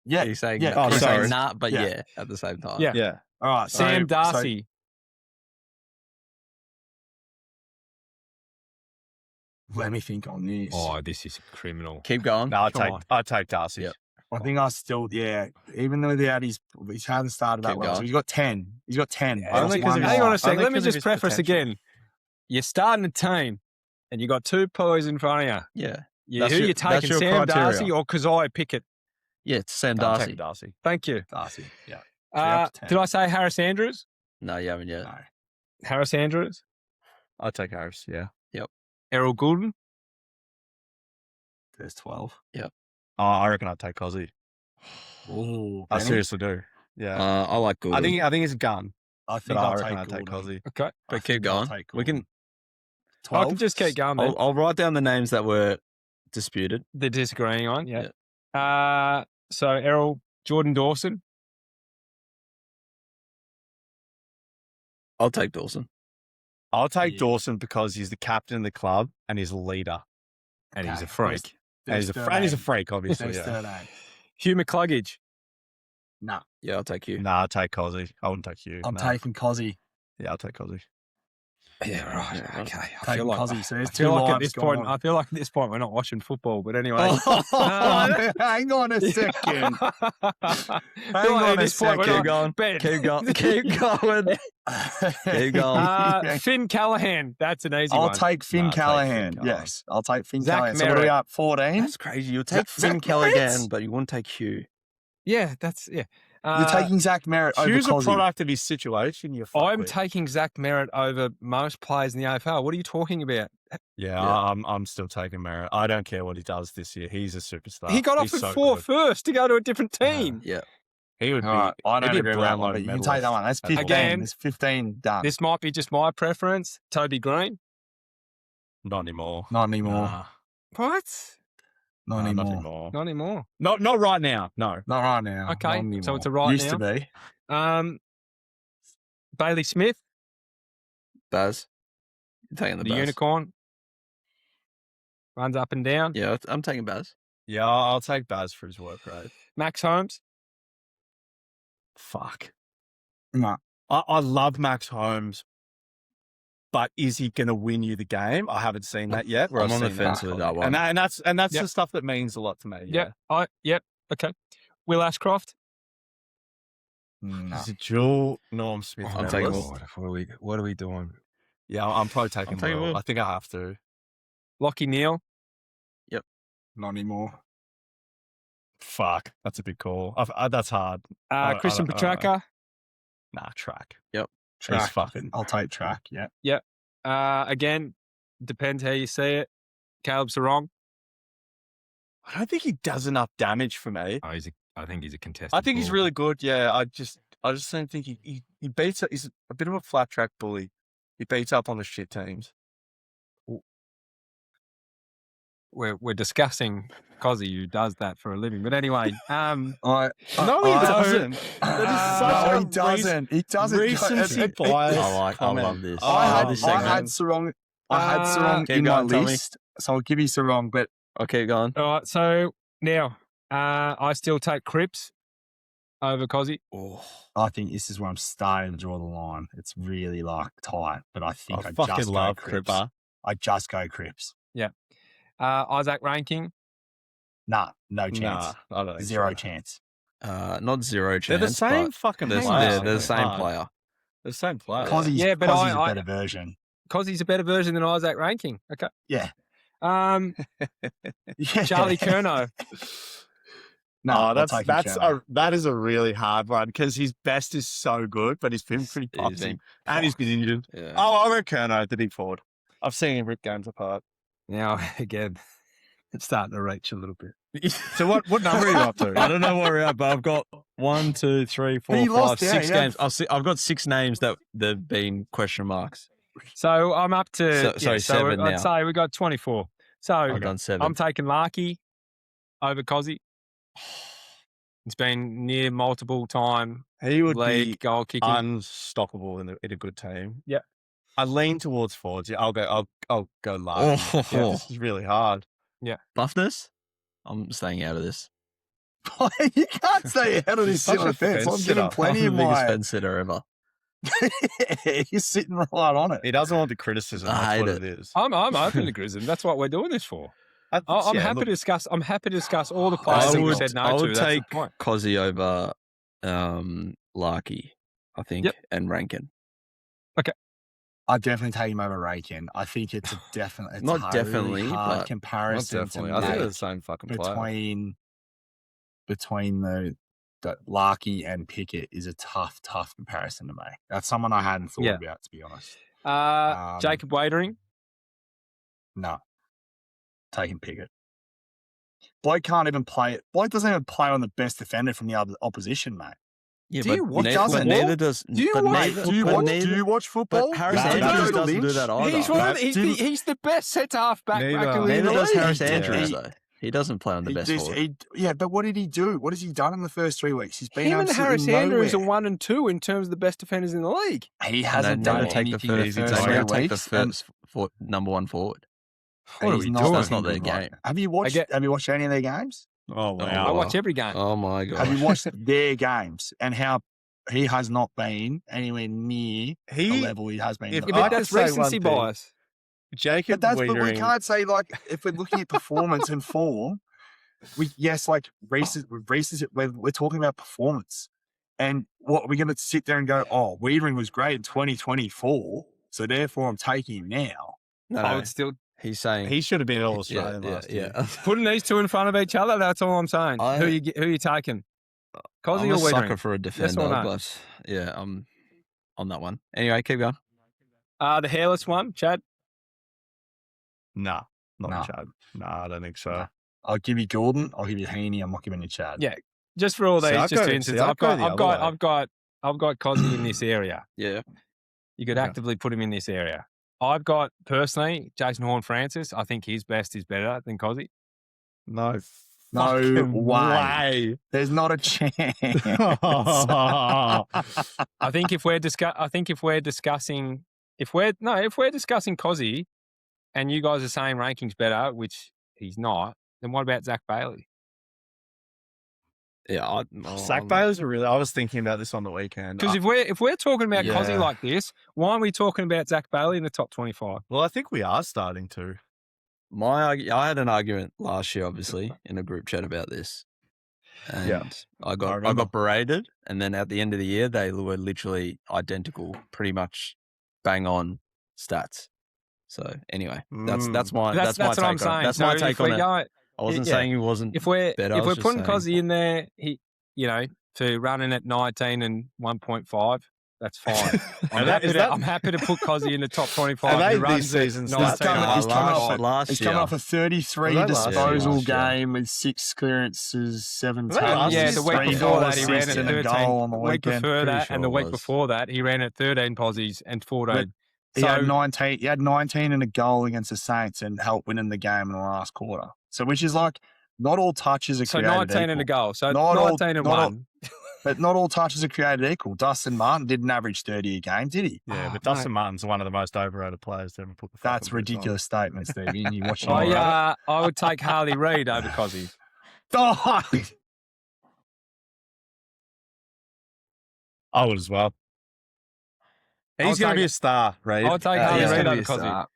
Yeah. He's saying, Yeah. nah. Oh, He's sorry. saying nah, but Yeah. yeah, at the same time. Yeah. Yeah. All right. So, Sam Darcy. let me think on this. Oh, this is criminal. Keep going. No, Come on. I'd take Darcy. Yep. I think I still, even though he's hadn't started that Keep well. So going. he's got 10. He's got 10. Yeah, Lost only 'cause one of his- Hang on a life. sec. Only Let me 'cause of just his preface potential. again. You're starting a team, and you got 2 boys in front of you. Yeah. You, That's who your- you that's taking, your Sam criteria. Darcy or Kozzy Pickett? Yeah, it's Sam I'm Darcy. taking Darcy. Thank you. Darcy. Yeah. up to 10. Did I say Harris Andrews? No, you haven't yet. No. Harris Andrews? I'd take Harris, yeah. Errol Goulden? There's 12. Oh, I reckon I'd take Kozzy. Ooh. I Benny? seriously do. Yeah. I like Gordon. I think it's a gun, I but think I I'll reckon take I'd take Gordon. Kozzy. Okay. I But think keep I'll going. take We can. Gordon. 12. I can just keep going, man. I'll write down the names that were disputed. They're disagreeing on, yeah. So Errol, Jordan Dawson. I'll take Dawson. I'll take Yeah. Dawson because he's the captain of the club and he's a leader. And he's a Okay, freak. And he's a freak, obviously. There's Yeah. 13. Hugh McCluggage. No. Yeah, I'll take you. Nah, I'll take Kozzy. I wouldn't take you. I'm Nah. taking Kozzy. Yeah, I'll take Kozzy. Yeah, right. Yeah, Okay. I Taking feel like, Kozzy. So there's I feel 2 like at lives this going point, on. I feel like at this point we're not watching football. But anyway, Hang on a second. Hang on a Keep going. Ben. Keep going. Keep going. Keep going. Finn Callahan. That's an easy I'll one. take Finn Nah, take Finn Callahan. Callahan. Yes, I'll take Finn Zach Callahan. So what are we Merritt. up? 14? That's crazy. You'll take Zach Finn Callaghan, Merritt? but you wouldn't take Hugh. Yeah, that's yeah. You're taking Zach Merritt over Hugh's a Kozzy. product of his situation. You're I'm taking Zach Merritt over most players in the AFL. What are you talking about? Yeah, Yeah. I'm still taking Merritt. I don't care what he does this year. He's a superstar. He got off He's with so 4 good. first to go to a different team. Yeah. He would be. All right, I don't he'd be a agree with that Brownlow one, but you can medalist. take that one. That's 15. Again, There's 15 done. This might be just my preference. Toby Green. Not anymore. Not anymore. Nah, What? Not nah, anymore. Not anymore. Not anymore. Not right now. No. Not right now. Okay, Not so anymore. it's a right Used now. to be. Bailey Smith, Baz. You're taking the the Baz. unicorn. Runs up and down. Yeah, I'm taking Baz. Yeah, I'll take Baz for his work rate. Max Holmes. Fuck. No. I love Max Holmes, but is he going to win you the game? I haven't seen that yet. I'm on the seen fence with that one. And that's Yep. the stuff that means a lot to me. Yep. Okay. Will Ashcroft. No. Is it Jewel Norm Smith? I'm medalist? taking Will. What are we doing? Yeah, I'm probably taking taking Will. Will. I think I have to. Lockie Neal. Not anymore. Fuck, that's a big call. That's hard. I Christian don't know. Petrarca. Nah, track. Yep. He's Track. fucking. I'll take track. Yeah. Again, depends how you see it. Caleb Sarong. I don't think he does enough damage for me. Oh, I think he's a contestant. I think he's really good. Yeah, I just don't think he beats. He's a bit of a flat track bully. He beats up on the shit teams. we're discussing Kozzy, who does that for a living. But anyway, No, he doesn't. That is such No, a he doesn't. He doesn't. recency bias. I comment. love this. I love had this I segment. had Sarong Keep in going, my Tommy. list, so I'll give you Sarong. But I'll keep going. all right. So now I still take Cripps over Kozzy. Oh, I think this is where I'm starting to draw the line. It's really like tight, but I think I I fucking just love go Cripps. Cripper. I just go Cripps. Isaac Ranking. Nah, no chance. Nah, I don't think Zero so. chance. not zero chance. They're the same but fucking They're, player. they're the same Hard. player. They're the same player. Kozzy's, Yeah, but Kozzy's I- a better version. Kozzy's a better version than Isaac Ranking. Okay. Yeah. Yeah. Charlie Curnow. No, Oh, I'll take him, that is a really hard one because his best is so good, but he's been pretty He's been poxy and he's been injured. Yeah. Oh, I reckon Curnow, the big forward. I've seen him rip games apart. Now again, it's starting to reach a little bit. So what number are you up to? I don't know where we're at, but I've got 1, 2, 3, 4, He 5, lost out, 6 yeah. games. I've got 6 names that they've been question marks. So I'm up to Sorry, 7 now. I'd say we got 24. So I've done 7. I'm taking Larky over Kozzy. It's been near multiple time He would league be goal kicking. unstoppable in a good team. Yep. I lean towards forwards. Yeah, I'll go Larkin. Oh. Yeah, this is really hard. Buffness? I'm staying out of this. you can't stay out of this Such a fence. I'm fence getting sitter. plenty I'm of the biggest my. fence sitter ever. You're sitting right on it. He doesn't want the criticism. I That's hate what it. it is. I'm open to Grism. That's what we're doing this for. I'm happy to discuss. I'm happy to discuss all the players that we said no I to. would That's the take point. Kozzy over Larky, I think, Yep. and Rankin. I'd definitely take him over Rakin. I think it's a definitely it's Not a definitely, really hard but- comparison Not definitely. to I think they're make the same fucking player. between the Larky and Pickett is a tough comparison to make. That's someone I hadn't thought Yeah. about, to be honest. Jacob Wadering. No, taking Pickett. Bloke can't even play. Bloke doesn't even play on the best defender from the other opposition, mate. Yeah, Do you watch but neither does. Do you but watch? neither- Do you but watch? neither- Do you watch football? But Harris No, Andrews no, doesn't do Lynch. that either. He's he's the best centre half back. Neither. in Neither the does league. Harris Yeah. Andrews, He- though. He doesn't play on the best forward. But what did he do? What has he done in the first 3 weeks? He's been Him and absolutely Harris Andrews are nowhere. 1 and 2 in terms of the best defenders in the league. He And hasn't they done never take the anything in the first. first They 3 never take the weeks. and first number 1 forward. What are he's we not doing? That's not looking their good, game. mate. Have you watched? Have you watched any of their games? Oh wow. I watch every game. Oh my god! Have you watched their games and how he has not been anywhere near the level he has been? if in Yeah, the but I past? that's could say recency one thing. bias. Jacob But we Wiedering- can't say like if we're looking at performance and form. Like we're talking about performance, and what we're going to sit there and go, oh, Wiedering was great in 2024, so therefore I'm taking him now. No, I no, would still he's saying He should have been All yeah, Australian yeah, last year. yeah. putting these two in front of each other. That's all I'm saying. I- Who you taking? Kozzy I'm a or sucker Wiedering? for a Yes defender, or no? but yeah, I'm on that one. Anyway, keep going. The hairless one, Chad. Nah, not Nah. Chad. Nah, I don't think so. Nah. I'll give you Gordon. I'll give you Heaney. I'm not giving you Chad. Yeah, just for all See, these, I'd just go- to see, instance, I'd I've go got, the I've other got, way. I've got Kozzy in this area. Yeah, You could Okay. actively put him in this area. I've got personally Jason Horn-Francis. I think his best is better than Kozzy. No, No fucking way. There's not a chance. I think if we're discussing Kozzy, and you guys are saying rankings better, which he's not, then what about Zach Bailey? yeah. Zach Bailey's a really. I was thinking about this on the weekend. Because if we're talking about Kozzy Yeah. like this, why aren't we talking about Zach Bailey in the top 25? Well, I think we are starting to. I had an argument last year, obviously, in a group chat about this, and Yeah. I remember. got berated, and then at the end of the year, they were literally identical, pretty much bang on stats. So anyway, that's my That's my what take I'm on it. saying. That's So my if take we on it. go- I wasn't yeah. saying he wasn't. If we're better, I if was we're just putting saying- Kozzy in there, for running at 19 and 1.5, that's fine. I'm happy to put Kozzy in the top 25. Are they He this runs at season's 19 He's coming- and he's coming off 1.5. last He's year. coming off a 33 Was that last year? disposal Last year. game with 6 clearances, 7 Was that last tackles, year? Yeah, the week 3 before goal that he ran assists at and a 13. goal on the The week weekend. before Pretty that, sure and the it week was. before that, he ran at 13 posies and 14. He So- had 19. He had 19 and a goal against the Saints and helped winning the game in the last quarter. So, which is like, not all touches are So created 19 and a equal. goal. So Not all- 19 and not all- 1. But not all touches are created equal. Dustin Martin didn't average 30 a game, did he? Yeah, Oh, but Dustin mate. Martin's one of the most overrated players to ever put the fucking That's boots on. ridiculous statement, Stevie. And you watching Oh, it. yeah. I would take Harley Reid over Kozzy. Oh, I would as well. I'll He's going to take- be a star, right? I'll take Harley he's Reid gonna over be a Kozzy. star.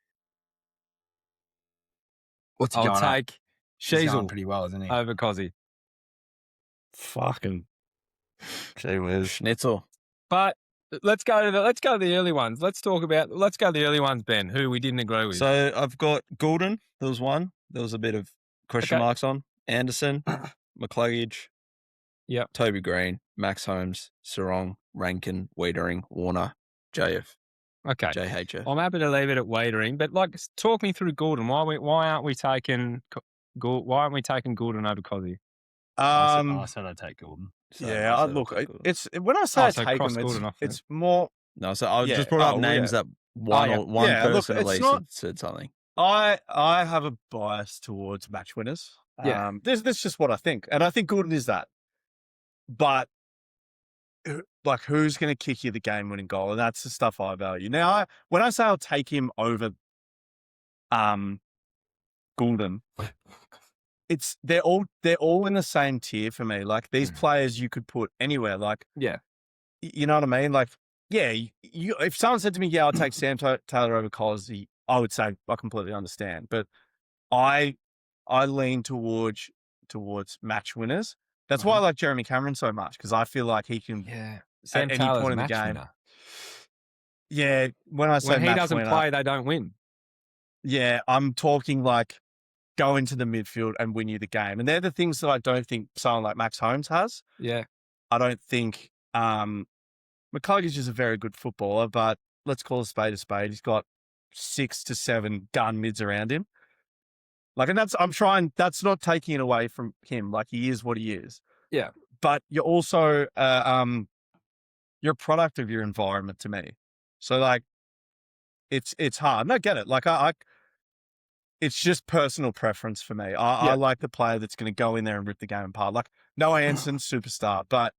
what's he I'll going at? take He's going Sheasel pretty well, isn't he? over Kozzy. Fucking. Gee whiz. Schnitzel. But let's go to the early ones. Let's go to the early ones, Ben, who we didn't agree with. So I've got Goulden. There was one. There was a bit of question Okay. marks on. Anderson, McCluggage. Yep. Toby Green, Max Holmes, Sarong, Rankin, Wiedering, Warner, JF, okay. JHF. I'm happy to leave it at Wadering, but talk me through Goulden. Why aren't we taking Goulden over Kozzy? I said I'd take Gordon. Yeah, So look, I'll take Goulden. it's when I say Oh, I so take cross him, Goulden off then. it's more. No, so I Yeah, just brought up oh, names yeah. that one yeah. or one Yeah, look, person at it's least not- said something. I have a bias towards match winners. Yeah. That's just what I think, and I think Goulden is that. But like, who's going to kick you the game-winning goal? And that's the stuff I value. Now, when I say I'll take him over, Goulden, they're all in the same tier for me. Like, these players you could put anywhere. Like, Yeah. you know what I mean? Like, yeah, if someone said to me, yeah, I'll take Sam Taylor over Kozzy, I would say I completely understand. But I lean towards match winners. That's why I like Jeremy Cameron so much, because I feel like he can. Yeah. Sam any Taylor's point a in the match game. winner. Yeah, when I say When he match doesn't winner, play, they don't win. yeah, I'm talking like go into the midfield and win you the game, and they're the things that I don't think someone like Max Holmes has. Yeah. I don't think McCluggage is a very good footballer, but let's call a spade a spade. He's got 6 to 7 gun mids around him. Like, and that's not taking it away from him. Like, he is what he is. Yeah. But you're also, you're a product of your environment to me. So like, it's hard. And I get it. Like it's just personal preference for me. I like the player that's going to go in there and rip the game apart. Like Noah Anson's superstar, but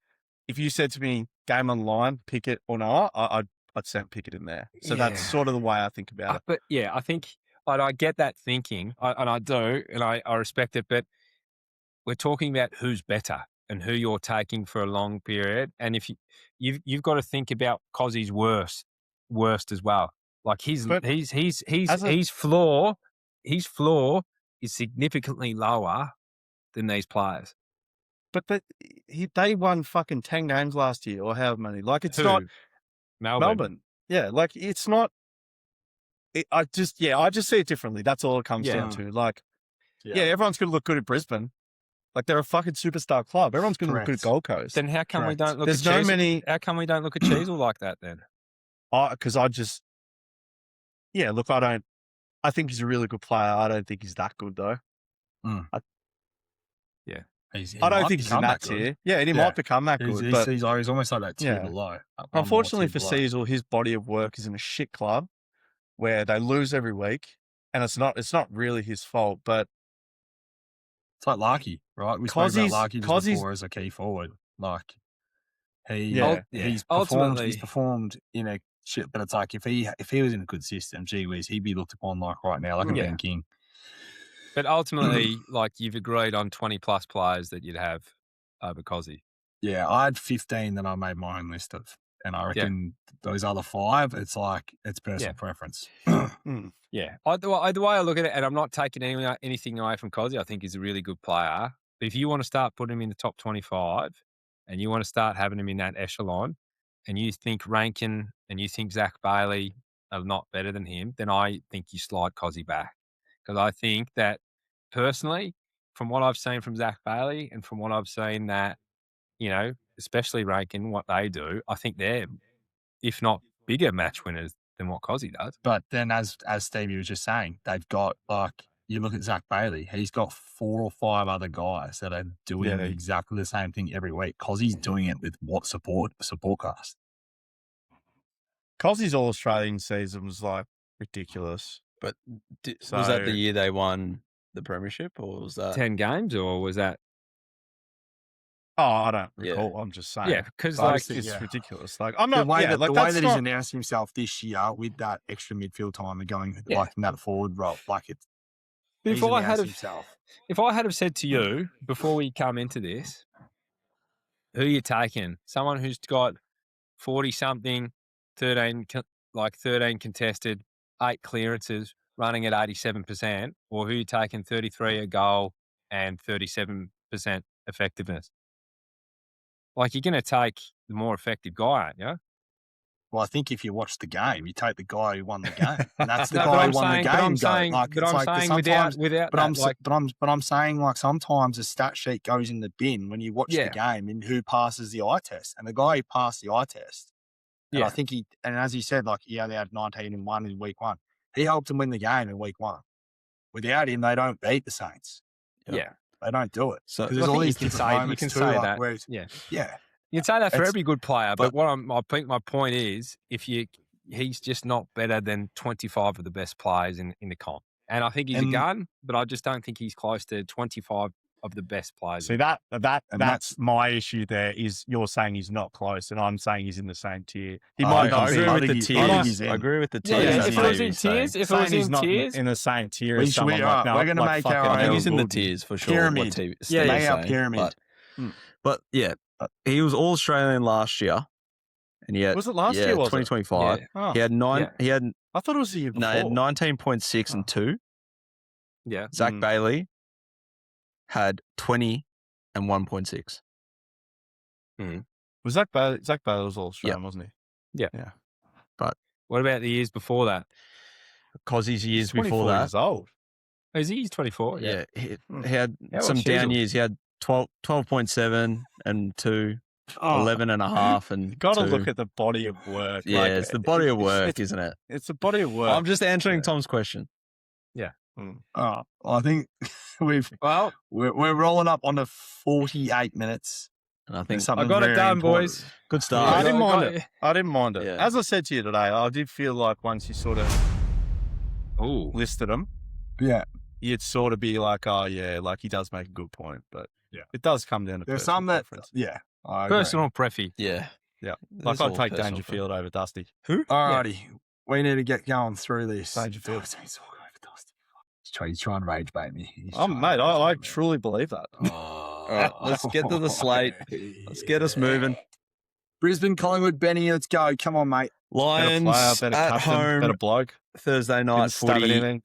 if you said to me, game on the line, Pickett or Noah, I'd send Pickett in there. So that's Yeah. sort of the way I think about it. But yeah, I think I get that thinking, and I do, and I respect it. But we're talking about who's better and who you're taking for a long period. And if you've got to think about Kozzy's worst as well. Like his floor is significantly lower than these players. But they won fucking 10 games last year or however many. Like, it's Who? not Melbourne. Yeah, like it's not. I just see it differently. That's all it comes down to. Like, yeah, everyone's going to look good at Brisbane. Like, they're a fucking superstar club. Everyone's going to look good at Gold Coast. Then how come we Correct. don't look There's at no Cheezel? many. How come we don't look at Cheezel like that then? Because I think he's a really good player. I don't think he's that good though. I don't think he's in that tier. Yeah, and he might become that good. But He's almost like that tier Yeah. below. unfortunately for Cecil, his body of work is in a shit club where they lose every week, and it's not really his fault. But it's like Larky, right? We spoke about Kozzy's- Larky just Kozzy's- before as a key forward. Like Yeah. he's Ultimately- performed in a shit, but it's like if he was in a good system, gee whiz, he'd be looked upon like right now, like a Yeah. Ben King. But ultimately, like you've agreed on 20 plus players that you'd have over Kozzy. Yeah, I had 15 that I made my own list of. And I reckon those other 5, it's like, it's personal preference. Yeah. The way I look at it, and I'm not taking anything away from Kozzy, I think he's a really good player. But if you want to start putting him in the top 25 and you want to start having him in that echelon and you think Rankin and you think Zach Bailey are not better than him, then I think you slide Kozzy back. Because I think that personally, from what I've seen from Zach Bailey and from what I've seen that, especially Rankin, what they do, I think they're, if not bigger match winners than what Kozzy does. But then as Stevie was just saying, they've got like, you look at Zach Bailey, he's got 4 or 5 other guys that are doing exactly the same thing every week. Kozzy's doing it with what support cast. Kozzy's All-Australian season was like ridiculous. But was that the So- year they won the premiership, or was that? 10 games, or was that? Oh, I don't Yeah. recall. I'm just saying. Yeah, because But I like just think- It's yeah. ridiculous. Like I'm The not. way yeah, that, like the way that's that he's not. announced himself this year with that extra midfield time and going Yeah. like in that forward role, like it's if he's I had announced have, himself. if I had have said to you before we come into this, who you taking? Someone who's got 40 something, 13 contested, 8 clearances, running at 87%, or who you taking 33 a goal and 37% effectiveness? Like, you're going to take the more effective guy, aren't you? Well, I think if you watch the game, you take the guy who won the game. And that's the No, but guy I'm who won saying- the but game. I'm saying- Like, but it's I'm like 'cause saying sometimes, without but that, I'm saying like sometimes the stat sheet goes in the bin when you watch Yeah. the game and who passes the eye test. And the guy who passed the eye test, and Yeah. I think and as he said, like he only had 19 and 1 in week 1. He helped them win the game in week 1. Without him, they don't beat the Saints. yeah. They don't do it. So- Because I there's all think you these can different say- you moments can too, say like, that. where it's- Yeah. yeah. You'd say that for It's- every good player, but but- I think my point is, he's just not better than 25 of the best players in the comp. And I think he's a And- gun, but I just don't think he's close to 25 of the best players. See And that's that's- my issue. There is you're saying he's not close, and I'm saying he's in the same tier. He I might don't not I be. agree I with think the he's- I think tiers. he's in. I agree with the Yeah, tiers. yeah, as if it maybe was in you're saying. tiers, if it saying was he's in not tiers, in the same tier We as should- someone we like are. no, We're gonna like make fucking our I think own he's in the good tiers for sure. pyramid. What Steve Yeah, is lay out saying, pyramid. But yeah, he was All Australian last year, and he had Was it last year? Was it? 2025. Yeah. Oh, He had nine. Yeah. He had I thought it was the year before. no, he had 19.6 and 2. yeah. Zach Mm. Bailey had 20 and 1.6. Was Zach Bailey? Zach Bailey was all Australian, wasn't he? What about the years before that? Kozzy's years He's 24 before that. years old. Is he? He's 24. Yeah, he Mm. had How some old's down Shizzle? years. He had 12.7 and 2, Oh, 11 and a half and Got to 2. look at the body of work. Yeah, like, it's the body of work, It's, isn't it? it's a body of work. I'm just answering Yeah. Tom's question. oh, I think Well, we're rolling up onto 48 minutes. And I think There's something I got it very done, important. boys. good I start. didn't got- mind it. I didn't mind it. Yeah. As I said to you today, I did feel like once you sort of Oh, listed them, Yeah, you'd sort of be like, oh yeah, like he does make a good point, but Yeah. it does come down to there's personal some that preference. yeah. I agree. personal prefy. Yeah. Yeah. That's Like I'd all take personal Dangerfield over Dusty. Alrighty, we need to get going through this. Dangerfield. He's talking over Dusty. He's trying to rage bait me. He's Oh, trying mate, to I rage bait me. truly believe that. All right, let's get to the slate. Let's get us moving. Brisbane, Collingwood, Benny, let's go. Come on, mate. Better Lions player, better at captain, home better bloke. Thursday Been night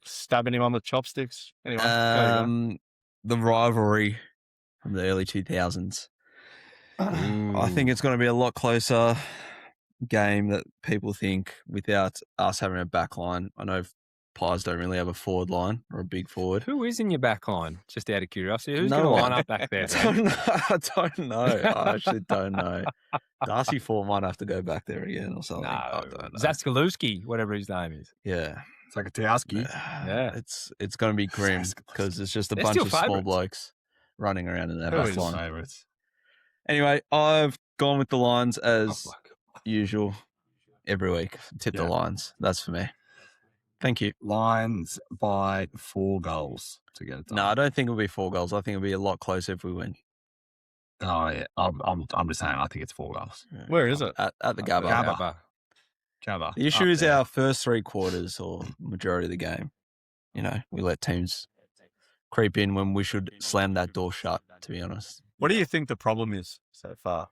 stabbing him on the chopsticks. Anyway, go, go. The rivalry from the early 2000s. I think it's going to be a lot closer game that people think without us having a back line. I know Pies don't really have a forward line or a big forward. Who is in your back line? Just out of curiosity. Who's No going to one. line up back there? I don't know. I actually don't know. Darcy Ford might have to go back there again or something. I No, don't know. Zaskalewski, whatever his name is. Yeah. It's like a Towski. Yeah. It's going to be grim because it's just a They're bunch still of small favourites. blokes running around in their Who back is line. Favourites. Anyway, I've gone with the Lions Oh, as usual every week. Tip the Yeah. Lions. That's for me. Thank you. Lions by 4 goals to get it done. No, I don't think it'll be 4 goals. I think it'll be a lot closer if we win. Oh yeah, I'm just saying. I think it's 4 goals. Where is it? At the Gabba. Gabba. Gabba. The issue is our first 3 quarters or majority of the game. You know, we let teams creep in when we should slam that door shut, to be honest. What do you think the problem is so far?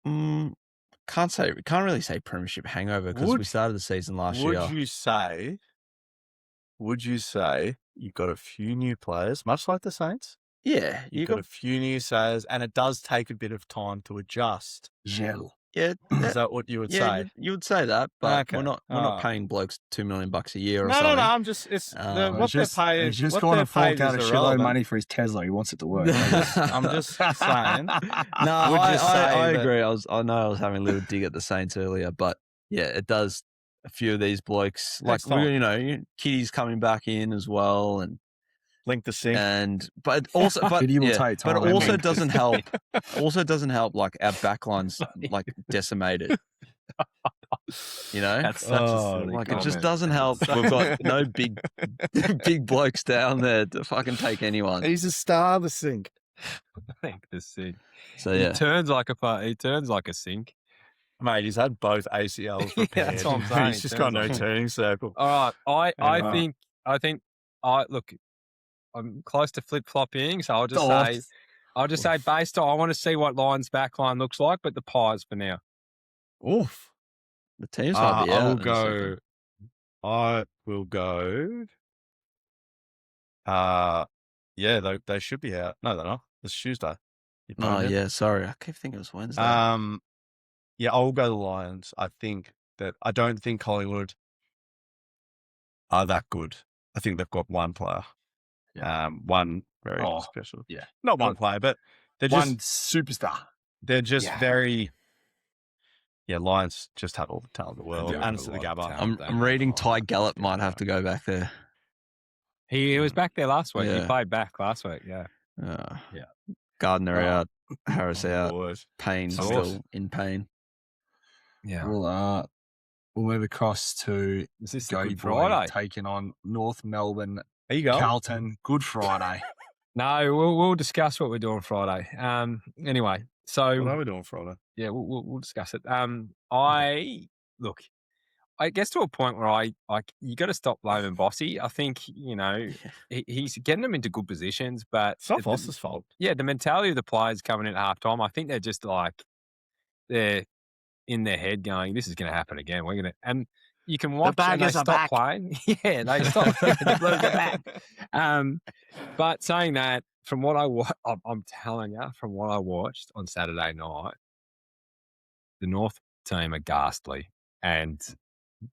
Can't really say premiership hangover because Would- we started the season last year. Would you say you've got a few new players, much like the Saints? Yeah, You've got a few new players, and it does take a bit of time to adjust. Gel. Is that what you would yeah, say? you would say that, but Okay. we're not Ah. paying blokes $2 million a year or No, something. no, no. I'm just what they're paying. He's just what going they're to fork paid out a is shitload of irrelevant. money for his Tesla. He wants it to work. I'm just saying. No, Would you say I that- agree. I know I was having a little dig at the Saints earlier, but yeah, it does. A few of these blokes, like Takes time. Kitty's coming back in as well, Link the sync. but also, but Kitty will yeah, take but time, it also man. doesn't help. Also doesn't help. Like our backline's like decimated. You know, That's such a silly like it just comment. doesn't help. We've got no big blokes down there to fucking take anyone. He's a star, the sink. I think the sink. So He yeah, turns like a sink. Mate, he's had both ACLs Yeah, repaired. that's what I'm saying. He's just got no Turns like- turning circle. All right. I Anyway. think look, I'm close to flip flopping, so I'll just say based on I want to see what Lions back line looks like, but the Pies for now. Oof. the teams might be out. I will in a go. second. I will go. Yeah, they should be out. No, they're not. It's Tuesday. You Oh told me. yeah, sorry, I keep thinking it was Wednesday. Yeah, I'll go the Lions. I don't think Collingwood are that good. I think they've got one player. One very special. yeah. Not one player, but they're One just superstar. they're just Yeah. very. Yeah, Lions just had all the talent in the world. do have And a it's to the lot of Gabba. talent. I'm reading Ty Gallup might have to go back there. He was back there last week. He Yeah. played back last week. Yeah. Yeah. Gardner Oh. out, Harris out, Boys. Payne Of still course. in pain. Yeah. We'll move across to Is this the Go Good Boy Friday? taking on North Melbourne, There you go. Carlton. Good Friday. No, we'll discuss what we're doing Friday. Anyway, so What are we doing Friday? yeah, we'll discuss it. I guess to a point where you got to stop blaming Bossy. I think he's getting them into good positions, but It's not Foster's fault. yeah, the mentality of the players coming in at halftime, I think they're just like they're in their head going, "This is going to happen again. We're going to," and you can watch and they Baggers are stop back. playing. Yeah, they stop. The Blues are back. But saying that, from what I'm telling you, from what I watched on Saturday night, the North team are ghastly and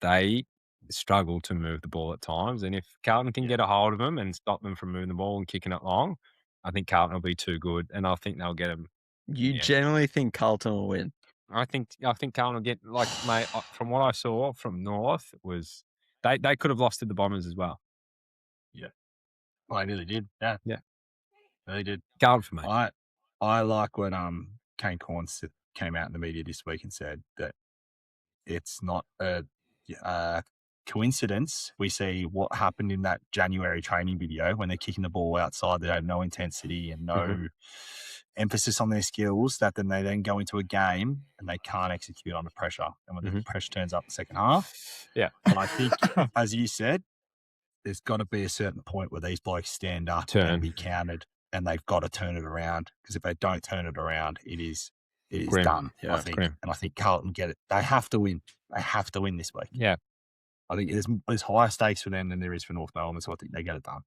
they struggle to move the ball at times. And if Carlton can get a hold of them and stop them from moving the ball and kicking it long, I think Carlton will be too good, and I think they'll get them. You Yeah. generally think Carlton will win? I think Carlton will get mate. From what I saw from North was they could have lost to the Bombers as well. Well, I nearly did. Yeah. Yeah. They did. Carlton for me. I like when Kane Corn came out in the media this week and said that it's not a coincidence. We see what happened in that January training video when they're kicking the ball outside. They have no intensity and no emphasis on their skills. That then they go into a game and they can't execute under pressure. And when the pressure turns up in the second half, Yeah. And I think, as you said, there's got to be a certain point where these blokes stand up Turn. and be counted, and they've got to turn it around. Because if they don't turn it around, it is Grim. done. Yeah, I think, grim. and I think Carlton get it. They have to win. They have to win this week. Yeah. I think there's higher stakes for them than there is for North Melbourne, so I think they get it done.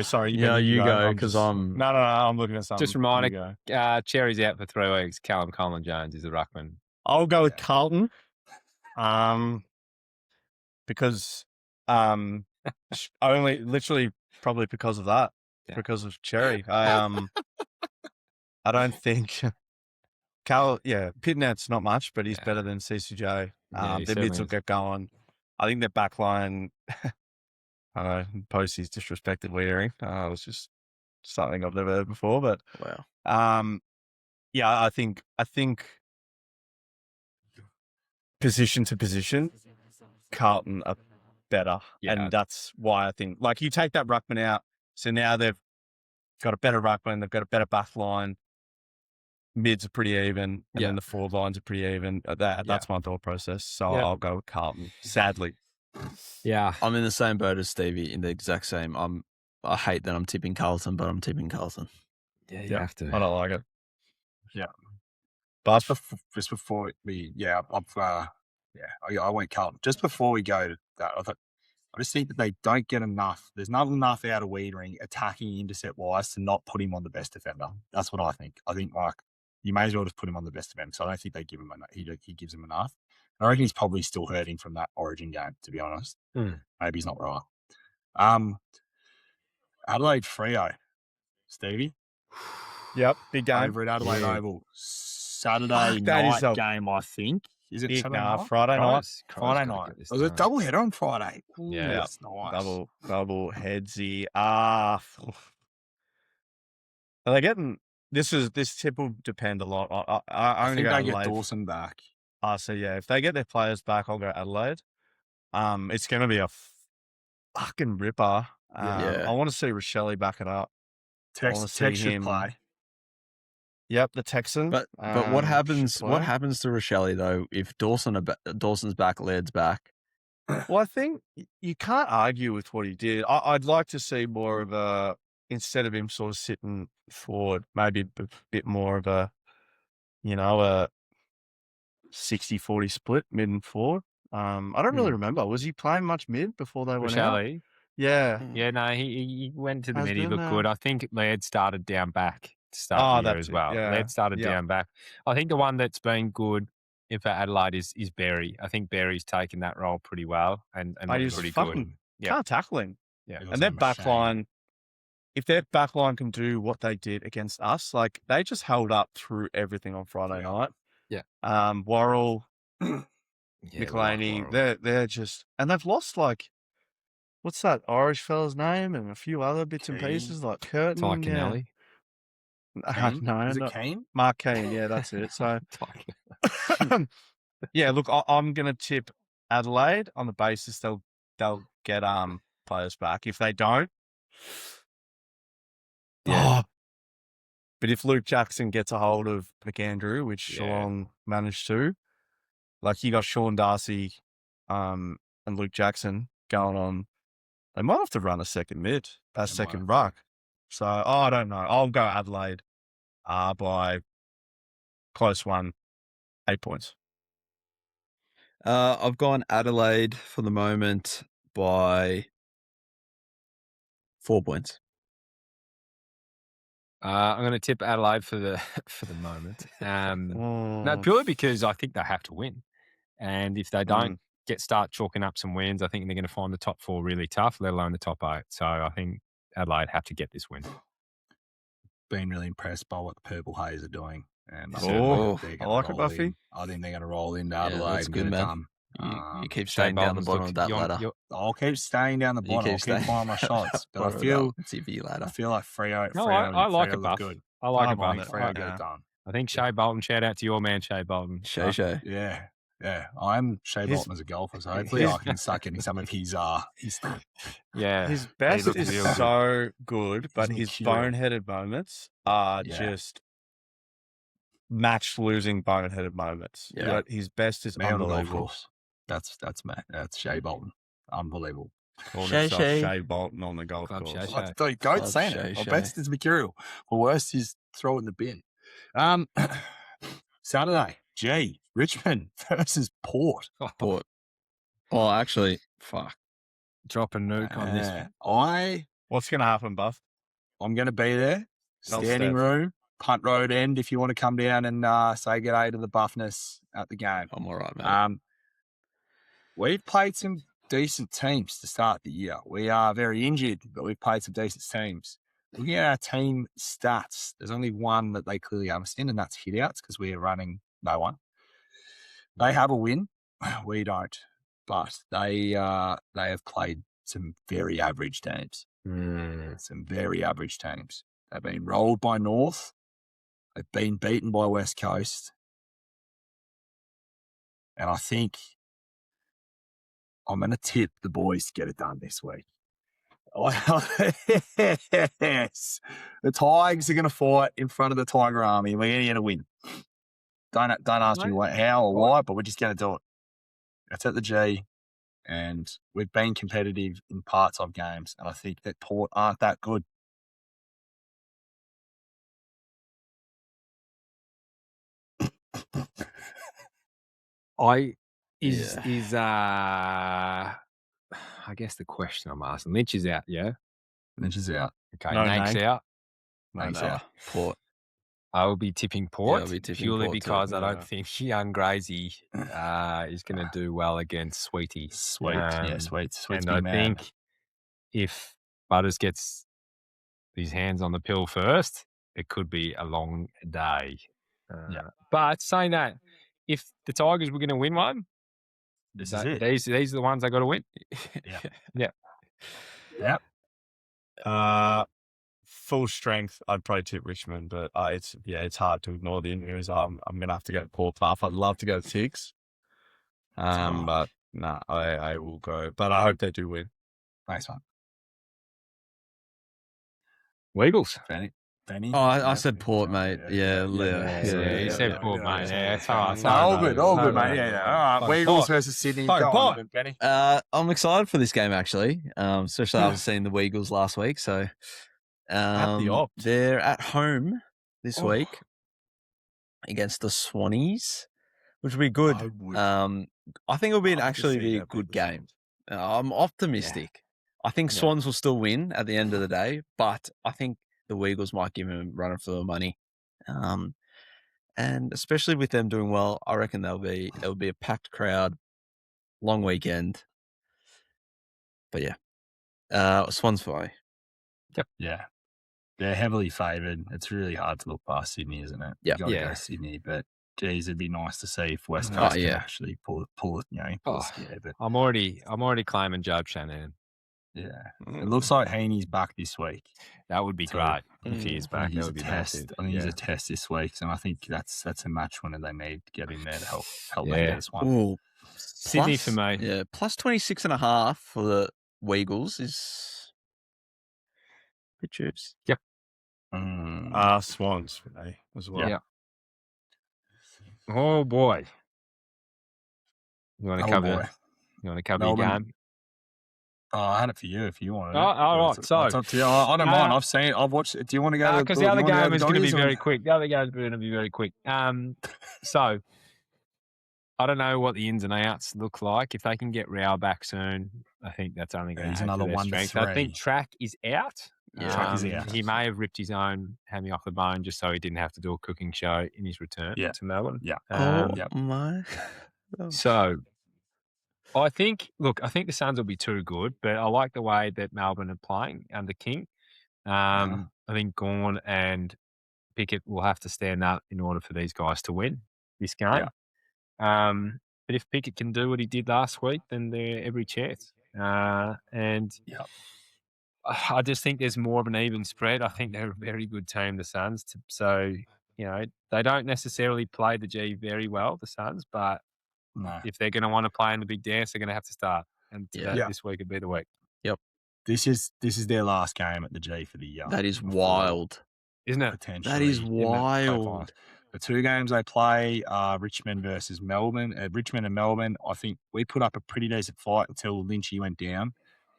Sorry. Yeah, you go I'm because just- I'm. No, I'm looking at something. Just reminding- You go. Cherry's out for 3 weeks. Callum Colin Jones is the ruckman. I'll go with Carlton. Because only literally probably because of that. Yeah. Because of Cherry. I don't think Pitnet's not much, but he's Yeah. better than CCJ. Yeah, he Their mids certainly will is. get going. I think their back line I don't know, Postie's disrespected wearing. It was just something I've never heard before, but Wow. yeah, I think position to position, Carlton are better. Yeah. And that's why I think, like, you take that ruckman out, so now they've got a better ruckman, they've got a better back line, mids are pretty even, and then the forward lines are pretty even. That's my thought process. So Yeah. I'll go with Carlton, sadly. Yeah. I'm in the same boat as Stevie, in the exact same. I hate that I'm tipping Carlton, but I'm tipping Carlton. Yeah, you Yeah. have to. I don't like it. But just before we, I went Carlton. Just before we go to that, I just think that they don't get enough. There's not enough out of Wiedering attacking intercept wise to not put him on the best defender. That's what I think. I think, like, you may as well just put him on the best defender. So I don't think they give him enough. He gives him enough. I reckon he's probably still hurting from that Origin game, to be honest. Maybe he's not right. Adelaide Freo, Stevie. Yep, big game. Over at Adelaide Yeah. Oval. Saturday That is night a game, I think. Is it big, Saturday nah, night? Friday night. Friday night. It was a double header on Friday. Ooh, Yeah. that's nice. Double headsy. Are they getting this tip will depend a lot. I I only think go they get Adelaide. Dawson back. So yeah, if they get their players back, I'll go Adelaide. It's going to be a fucking ripper. Yeah. I want to see Rochelle back it up. wanna see Tex should him- play. Yep, the Texan. But what should happens? What play. happens to Rochelle though if Dawson's back, Laird's back? Well, I think you can't argue with what he did. I'd like to see more of a, instead of him sort of sitting forward, maybe a bit more of a, a 60-40 split mid and forward. I don't really remember. Was he playing much mid before they went out? Rochelle. Yeah. Yeah, no, he went to the Has mid. He been looked there. good. I think Laird started down back to start the year that's as it, well. yeah, Laird started yeah. down back. I think the one that's been good for Adelaide is Berry. I think Berry's taken that role pretty well and Mate, looks he's pretty fucking good. Yeah. can't tackle him. Yeah. And their backline, if their backline can do what they did against us, like they just held up through everything on Friday night. Yeah. Worrell, Yeah, McLeany, Worrell. they're just, and they've lost like, what's that Irish fella's name, and a few other bits and Keane. pieces like Curtin. Ty Yeah. Kennelly. Kane? No, Is it not Kane? Mark Keane. Yeah, that's it. So, Ty yeah, look, I'm gonna tip Adelaide on the basis they'll get players back. If they don't, Yeah. but if Luke Jackson gets a hold of McAndrew, which Yeah. Geelong managed to, like you got Sean Darcy, and Luke Jackson going on, they might have to run a second mid, They a might second have ruck. So I don't know. I'll go Adelaide, by close one, 8 points. I've gone Adelaide for the moment by 4 points. I'm going to tip Adelaide for the moment. No, purely because I think they have to win, and if they don't start chalking up some wins, I think they're going to find the top 4 really tough, let alone the top 8. So I think Adelaide have to get this win. Been really impressed by what the Purple Haze are doing. And I Oh, think they're I gonna like it, roll Buffy. in. I think they're going to roll into Yeah, Adelaide. that's and good, get it man. done. You keep Shea staying down the Bolton's bottom look- of that you're- ladder. you're- I'll keep staying down the You bottom. I'll keep keep staying finding my shots. But I bottom of feel that TV ladder. I feel like Freo. No, Freo I like Freo it, look Buff. good. I like it, I'm on Buff. it. Freo Yeah. get it done. I think Shea Bolton. Shout out to your man, Shea Bolton. Shay Shay. Yeah. I'm Shea His- Bolton as a golfer, so hopefully his- I can start getting some of his Yeah, His best looks is real good. so good, but Isn't he his cute? boneheaded moments are Yeah. just match-losing boneheaded moments. Yeah. But his best is man on the golf unbelievable. course. That's Matt. That's Shea Bolton. Unbelievable. Calling Shay himself Shay. Shea Bolton on the golf Club course. Shay Shay. Don't go Club saying Shay it. Or Shay. best is mercurial. Or worst is throw it in the bin. Saturday, Richmond versus Port. Port. Well, actually, fuck. Drop a nuke on this. What's going to happen, Buff? I'm going to be there. I'll Standing step. room, punt road end. If you want to come down and say good day to the Buffness at the game. I'm all right, mate. We've played some decent teams to start the year. We are very injured, but we've played some decent teams. Looking at our team stats, there's only one that they clearly understand, and that's hitouts because we are running no one. They have a win. We don't. But they have played some very average teams. Some very average teams. They've been rolled by North. They've been beaten by West Coast. And I think I'm going to tip the boys to get it done this week. Yes. The Tigers are going to fight in front of the Tiger Army, and we're going to get a win. Don't ask me how or why, but we're just going to do it. It's at the G, and we've been competitive in parts of games, and I think that Port aren't that good. I guess the question I'm asking. Lynch is out, yeah. Lynch is out. Okay, No, Nank's Nank. out. Nank's No, out. Port. I will be tipping Port I'll be tipping purely Port too. because I Yeah. don't think young Grazy is going to do well against Sweetie. Sweet. Sweet's And big I man. think if Butters gets his hands on the pill first, it could be a long day. But saying that, if the Tigers were going to win one, This is it. these are the ones they got to win. Yep. full strength, I'd probably tip Richmond, but it's hard to ignore the injuries. I'm gonna have to go Port Puff. I'd love to go Tiggs, but nah, I will go. But I hope they do win. Nice one. Weagles. Benny. Oh, I said Port, mate. Yeah, You said Port, mate. Yeah, it's all right. All good, mate. Yeah. All right. Weagles versus Sydney. Go on, Benny. I'm excited for this game, actually, especially after seeing the Weagles last week. So they're at home this week against the Swannies, which will be good. I think it'll be a good game. I'm optimistic. I think Swans will still win at the end of the day, but I think the Weagles might give him a run for the money. And especially with them doing well, I reckon it'll be a packed crowd, long weekend. But yeah, Swans for me. Yep. Yeah. They're heavily favoured. It's really hard to look past Sydney, isn't it? Yep. You got to go Sydney, but geez, it'd be nice to see if West Coast can actually pull it, pull a scare. But I'm already claiming Job Shannon. Yeah. It looks like Heaney's back this week. That would be great if he is back. That would be test. I think he's a test this week, and I think that's a match winner they need to get in there to help them get this one. Ooh, Sydney for me. Yeah, plus 26.5 for the Weagles is good juice. Yep. Swans for me as well. Yeah. Oh boy. You want to cover your game? Oh, I had it for you if you wanted it. All right. So it's up to you. I don't mind. I've watched it. Do you want to go? Because the other game is going to be very quick. The other game is going to be very quick. So I don't know what the ins and outs look like. If they can get Rao back soon, I think that's only going to he's add another to their 1 to strength. 3. I think Track is out. Yeah, Track is out. He may have ripped his own hammy off the bone just so he didn't have to do a cooking show in his return to Melbourne. Yeah. My. So I think the Suns will be too good, but I like the way that Melbourne are playing under King. I think Gawn and Pickett will have to stand up in order for these guys to win this game. But if Pickett can do what he did last week, then they're every chance. And I just think there's more of an even spread. I think they're a very good team, the Suns. So, they don't necessarily play the G very well, the Suns, but if they're going to want to play in the big dance, they're going to have to start. And this week would be the week. Yep. This is their last game at the G for the year. That is wild. Isn't it? Potentially. That is wild. The 2 games they play are Richmond versus Melbourne. Richmond and Melbourne, I think we put up a pretty decent fight until Lynchy went down.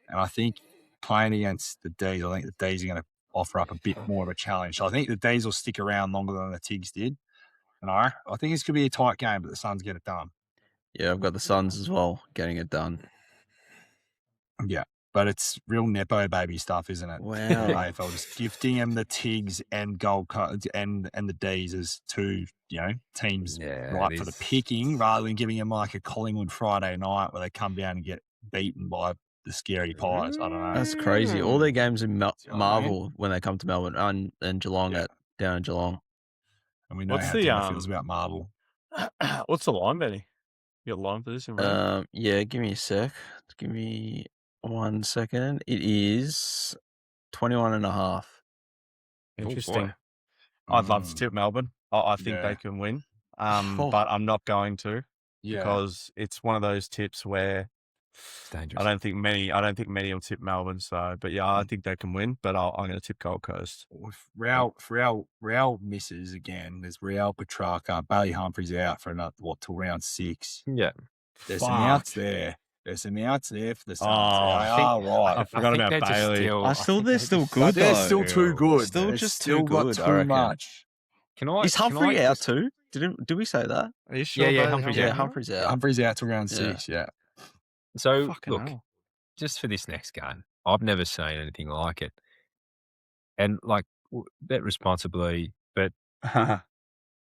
And I think playing against the D's, I think the D's are going to offer up a bit more of a challenge. So I think the D's will stick around longer than the Tigs did. And I think this could be a tight game, but the Suns get it done. Yeah, I've got the Suns as well getting it done. Yeah. But it's real Nepo baby stuff, isn't it? Wow. AFL just gifting them the Tigs and Gold Coast and the D's as 2, teams right for the picking, rather than giving them like a Collingwood Friday night where they come down and get beaten by the scary Pies. I don't know. That's crazy. All their games in Marvel when they come to Melbourne and Geelong down in Geelong. And we know how Dana feels about Marvel. What's the line, Benny? You got a line for this? Yeah, give me a sec. Give me 1 second. It is 21.5. Interesting. I'd love to tip Melbourne. I think they can win, but I'm not going to because it's one of those tips where it's dangerous. I don't think many will tip Melbourne. So, but I think they can win. But I'm going to tip Gold Coast. If Real misses again, there's Real, Petrarca, Bailey Humphries out for till round 6. Yeah, there's some outs there. There's some outs there for the Suns. Right. I forgot about Bailey. They're still good. They're still too good. Still just too good. Too much. Is Humphrey out too? Did we say that? Are you sure? Yeah, Humphrey's out. Humphreys out. Humphries out till round 6. Yeah. So look, just for this next game, I've never seen anything like it, and bet responsibly. But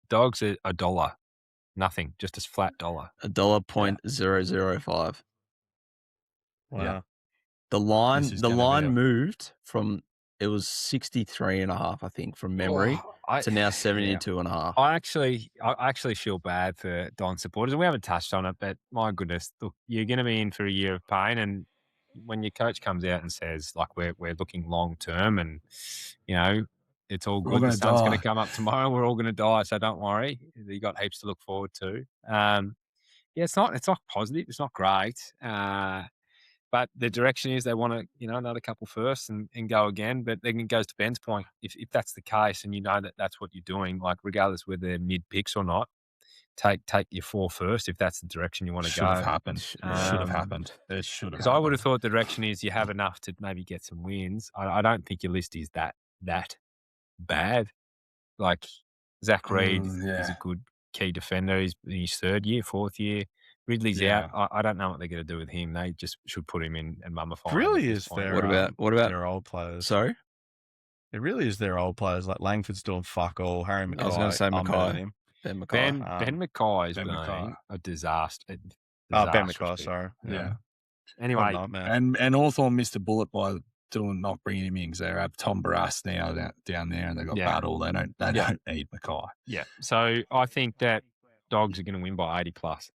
dogs are $1, nothing, just a flat $1. $1.005. Wow. Yeah. The line moved from, it was 63.5, I think, from memory to now 72.5. I actually feel bad for Don supporters. We haven't touched on it, but my goodness, look, you're going to be in for a year of pain, and when your coach comes out and says like we're looking long term and it's all We're all good. The gonna sun's going to die. come up tomorrow. We're all going to die, so don't worry. You got heaps to look forward to. It's not positive. It's not great. But the direction is they want to, another couple first and go again. But then it goes to Ben's point. If that's the case and that that's what you're doing, like regardless whether they're mid picks or not, take your 4 first if that's the direction you want to go. Should have happened. Should have happened. It should have. Because I would have thought the direction is you have enough to maybe get some wins. I don't think your list is that bad. Like Zach Reed is a good key defender. He's in his 3rd year, 4th year. Ridley's out. I don't know what they're going to do with him. They just should put him in and mummify him. Really is their What about their old players? Sorry, it really is their old players. Like Langford's doing fuck all. Harry Mackay. I was going to say Mackay. Ben Mackay. Ben Mackay's been a disaster. Ben Mackay, sorry. Yeah. Anyway, and Hawthorn missed a bullet by not bringing him in because they have Tom Barras now down there and they got Battle. They don't need Mackay. Yeah. So I think that Dogs are going to win by 80 plus.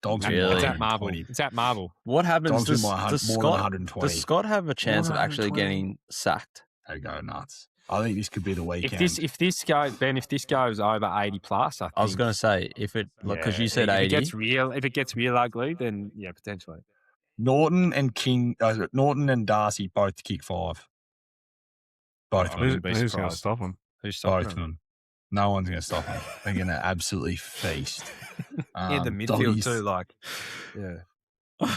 Dogs really? It's at Marvel. It's at Marvel. What happens? Dogs Does more than 120. Does Scott have a chance of actually getting sacked? They go nuts. I think this could be the weekend. If this goes over 80 plus, I was going to say because you said 80. If it gets real ugly, then potentially. Norton and Darcy both kick 5. Both. Who's going to stop them? Who's stopping Both of them? No one's going to stop them. They're going to absolutely feast. In the midfield too, like, yeah.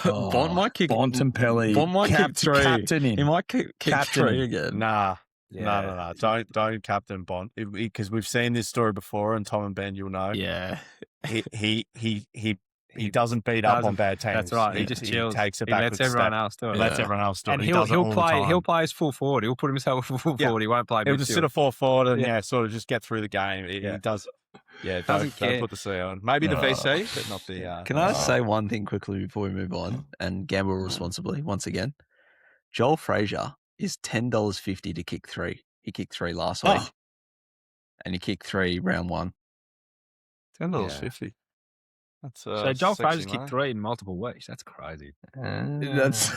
Bont might kick. Bontempelli. Bont might kick 3. Captain him. He might kick 3 again. Nah. No. Don't captain Bont because we've seen this story before, and Tom and Ben, you'll know. Yeah. He doesn't beat up on bad teams. That's right. He just chills. He takes it He back. lets everyone else do it. He lets everyone else do it. And He does it all the time. He'll play as full forward. He'll put himself full forward. He won't play midfield. He'll just sit a 4-forward and sort of just get through the game. He does. Yeah, don't put the C on. Maybe the VC, but not the. Can I say one thing quickly before we move on and gamble responsibly once again? Joel Frazier is $10.50 to kick 3. He kicked 3 last week, and he kicked 3 round 1. $10.50. That's so Joel Frazier's kicked 3 in multiple weeks. That's crazy. That's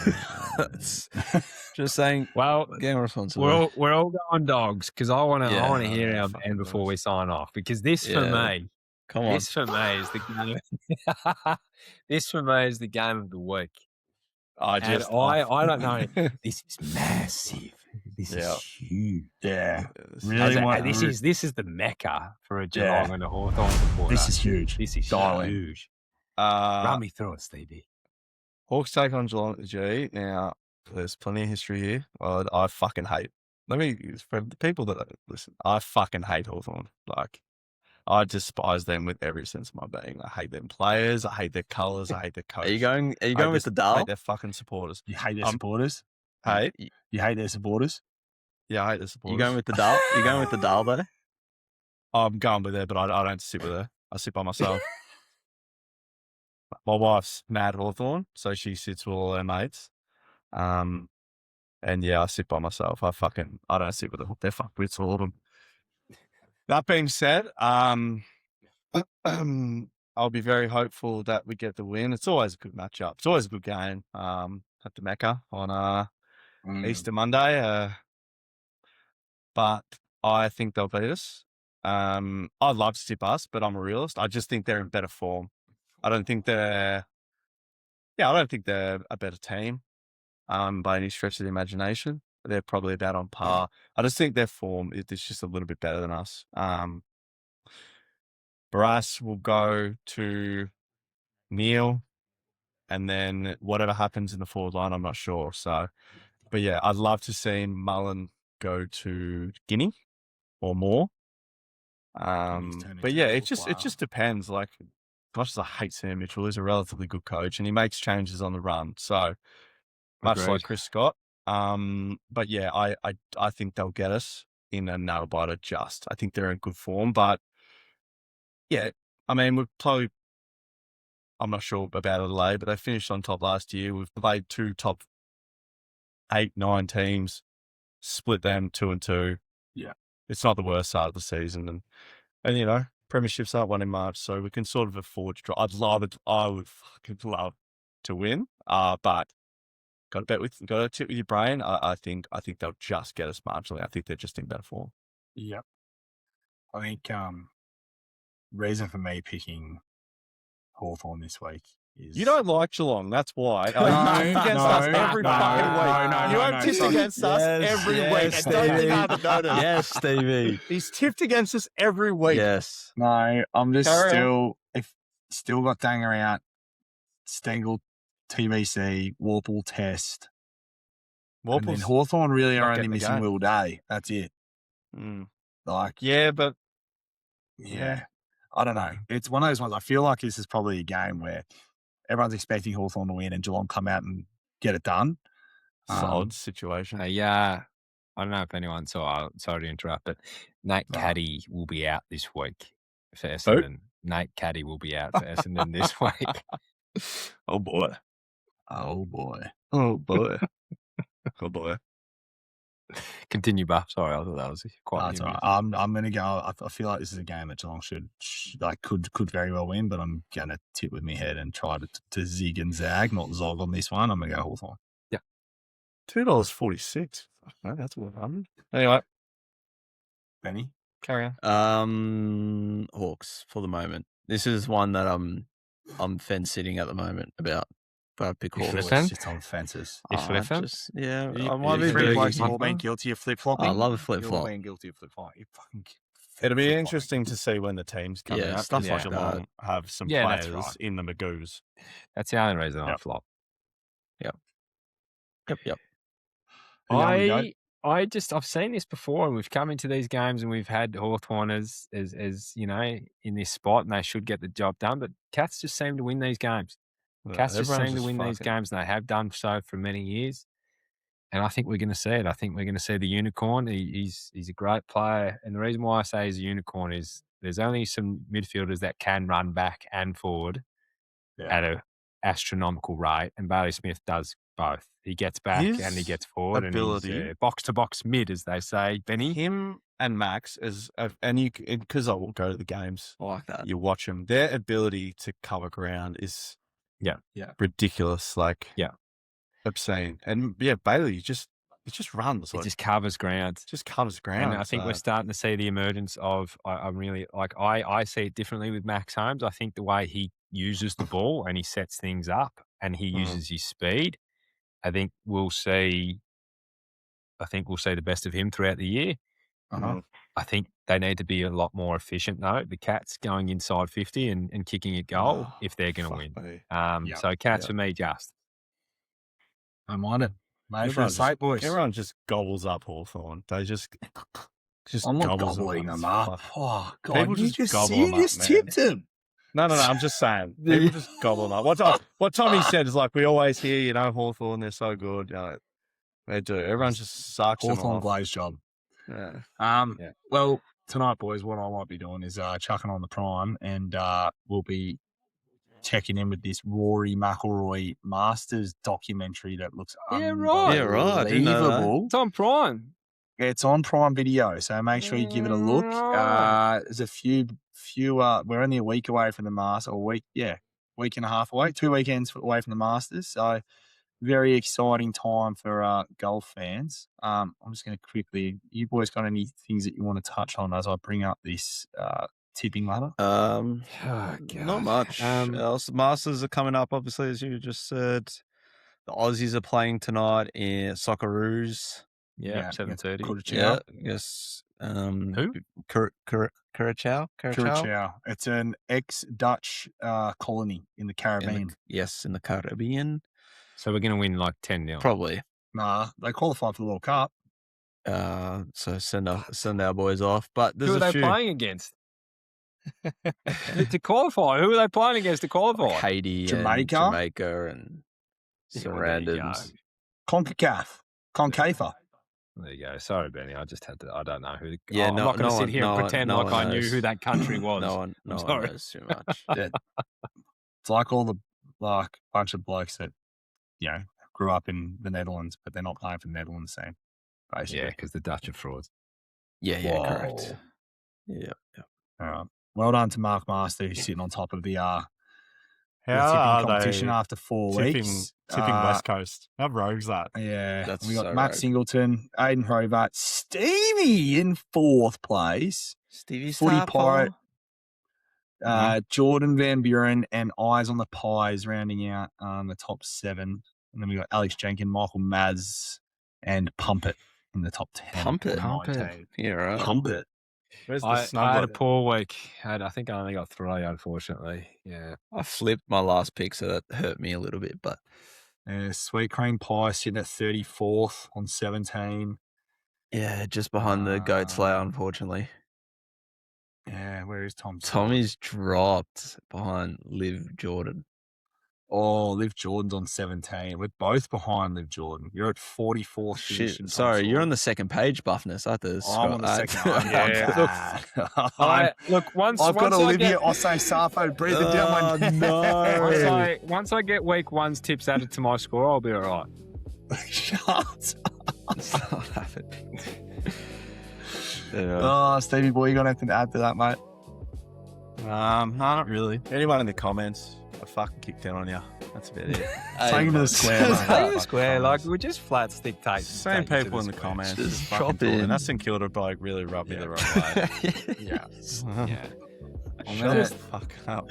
just saying. Well, gamble responsibly. We're all going Dogs because I want to hear our band before we sign off because this for me. Come on. This for me is the game. This for me is the game of the week. I don't know. This is massive. This is huge. Yeah. This is the mecca for a Geelong and a Hawthorn supporter. This is huge. This is huge. Run me through it, Stevie. Hawks take on Geelong at the G. Now, there's plenty of history here. I fucking hate. For the people that listen, I fucking hate Hawthorn. Like, I despise them with every sense of my being. I hate them players. I hate their colours. I hate their coach. Are you going with the Dal? I hate their fucking supporters. You hate their supporters? Hey? You hate their supporters? Yeah, I hate their supporters. You going with the Dal? You going with the Dal though? I'm going with her, but I don't sit with her. I sit by myself. My wife's mad Hawthorn, so she sits with all her mates. And I sit by myself. I don't sit with them. They're fuckwits, all of them. That being said, I'll be very hopeful that we get the win. It's always a good matchup. It's always a good game at the Mecca on Easter Monday. But I think they'll beat us. I'd love to tip us, but I'm a realist. I just think they're in better form. I don't think they're a better team by any stretch of the imagination. They're probably about on par. I just think their form is just a little bit better than us. Barras will go to Neil, and then whatever happens in the forward line, I'm not sure. So, but yeah, I'd love to see Mullen go to Guinea or more. But yeah, it just depends. Like, as much as I hate Sam Mitchell, he's a relatively good coach, and he makes changes on the run. So much like Chris Scott. But yeah, I think they'll get us in a nail biter. I think they're in good form, but yeah, I mean, I'm not sure about Adelaide, but they finished on top last year. We've played 2 top 8, 9 teams, split them 2 and 2. Yeah. It's not the worst start of the season. And premierships aren't won in March, so we can sort of afford to draw. I would fucking love to win. But got to tip with your brain. I think they'll just get us marginally. I think they're just in better form. Yep. I think reason for me picking Hawthorn this week is You don't like Geelong, that's why. No, You tipped against us no, every no, fucking week. no, You no, have no, tipped sorry. against us every week. And don't think I haven't noticed. Yes, Stevie. He's tipped against us every week. Yes. No, I'm just Carry on. still got Danger out, Stengel, TBC, Warple Test. And then Warple's Hawthorn really not are only getting the missing game. Will Day. That's it. Mm. Like, Yeah, but yeah, I don't know. It's one of those ones. I feel like this is probably a game where everyone's expecting Hawthorn to win and Geelong come out and get it done. solid situation. Yeah, I don't know if anyone saw. Sorry to interrupt, but Nate Caddy will be out this week for Essendon. Nate Caddy will be out for Essendon this week. Oh boy. Oh boy. Oh boy. Oh boy. Continue, Buff. Sorry, I thought that was quite. That's all right. I'm going to go. I feel like this is a game that Geelong could very well win, but I'm going to tip with my head and try to zig and zag, not zog on this one. I'm going to go Hawthorn. $2.46. No, that's worth 100. Anyway, Benny? carry on. Hawks for the moment. This is one that I'm fence sitting at the moment about. But I pick You Hawks. flipping? Sits on fences. You flipping? Yeah, You- I might be you three boogie. blokes have all been guilty of flip-flopping. I love a You've all flip-flop. been guilty of flip-flop. You fucking It'll be flip-flopping. interesting to see when the teams come Yeah, out. stuff Because like Geelong have some Yeah, that's players right. in the Magoos. That's the only reason I Yep. flop. Yep. Who now we go? I've seen this before, and we've come into these games and we've had Hawthorn as you know, in this spot, and they should get the job done. But Cats just seem to win these games. Cats just Everyone's seem to win these fucking- games, and they have done so for many years. And I think we're going to see it. I think we're going to see the unicorn. He's a great player, and the reason why I say he's a unicorn is there's only some midfielders that can run back and forward at an astronomical rate, and Bailey Smith does both. He gets back and he His gets forward, and ability- he's box to box mid, as they say. Benny, Him and Max and you because I will go to the games. I like that. You watch them. Their ability to cover ground is Yeah. ridiculous. Like obscene. And Bailey he just runs. he Like, just covers ground. just covers ground. And I think we're starting to see the emergence of. I'm really like I see it differently with Max Holmes. I think the way he uses the ball and he sets things up and he uses his speed. I think we'll see the best of him throughout the year. Uh-huh. I think they need to be a lot more efficient though. The Cats going inside 50 and kicking a goal if they're going to win. Me. So Cats for me, just. Don't mind it. Mate, for the Everyone sake, boys. Everyone just gobbles up Hawthorn. They just I'm not gobbles gobbling them them up. up. Oh, God. People you just just, gobble you them up, just man. tipped him. No, I'm just saying. People just gobble them up. What Tommy said is like, we always hear, you know, Hawthorn, they're so good. You know, they do. Everyone just sucks them Hawthorn off. glaze job. Yeah. Well, tonight, boys, what I might be doing is chucking on the prime, and we'll be checking in with this Rory McIlroy Masters documentary that looks Yeah, right. Yeah, right. I didn't know that. unbelievable. It's on Prime. It's on Prime Video, so make sure you give it a look. There's a few. We're only a week away from the Masters, week and a half away, 2 weekends away from the Masters. So very exciting time for golf fans. I'm just going to quickly. You boys got any things that you want to touch on as I bring up this tipping ladder? Not much. Else. Masters are coming up, obviously, as you just said. The Aussies are playing tonight in Socceroos. Yeah, 7:30. Yeah, yes. Who? Curacao? Curacao. It's an ex-Dutch colony in the Caribbean. In the Caribbean. So we're going to win like 10-0. Probably. Nah, they qualified for the World Cup. So send our boys off. But there's Who are a they few. playing against? To qualify, who are they playing against to qualify? Like Haiti, Jamaica? and Jamaica, and Yeah, well, there you go. surroundings. CONCACAF. There you go. Sorry, Benny. I just had to. I don't know who. Yeah, I'm no- not going no to sit one- here no and one- pretend no like one I knew knows. who that country was. No one sorry. knows too much. It's like all the bunch of blokes that grew up in the Netherlands, but they're not playing for the Netherlands team. Basically. Yeah, because the Dutch are frauds. Yeah, Whoa. correct. Yeah. Well done to Mark Master, who's sitting on top of the the How tipping are competition they after 4 tipping weeks. West Coast? How rogue's that? Yeah, That's we got so Matt rogue. Singleton, Aiden Hobart, Stevie in 4th place, Stevie's Footy top Pirate, four? Jordan Van Buren, and Eyes on the Pies rounding out the top 7. And then we got Alex Jenkins, Michael Maz, and Pump It in the top 10. Pump It. Pump It. 19. Yeah, right. Pump It. Where's the I had a snuglet? poor week. I think I only got 3, unfortunately. Yeah. I flipped my last pick, so that hurt me a little bit. But Sweet Cream Pie sitting at 34th on 17. yeah, just behind the Goat Slayer, unfortunately. Yeah, where is Tom? Tommy's dropped behind Liv Jordan. Oh, Liv Jordan's on 17. We're both behind Liv Jordan. You're at 44th Shit, position. Tom sorry, you're Sword. on the second page, Buffness. I have to I'm on the second. I'm Yeah. bad. Look, once I've got once I Olivia get- Osei Safo breathing down my neck. Once I get week 1's tips added to my score, I'll be all right. Shut It's not happening. Yeah. Oh, Stevie boy, you got anything to add to that, mate? No, not really. Anyone in the comments, I fucking kicked in on you. That's about it. Take him to the square, mate. Take the square, like we're just flat stick tape. Same take you to people in the square. comments. Just fucking drop talking. in. That St Kilda bloke really rubbed me the wrong way. Yeah. Yeah. Shut the fuck up.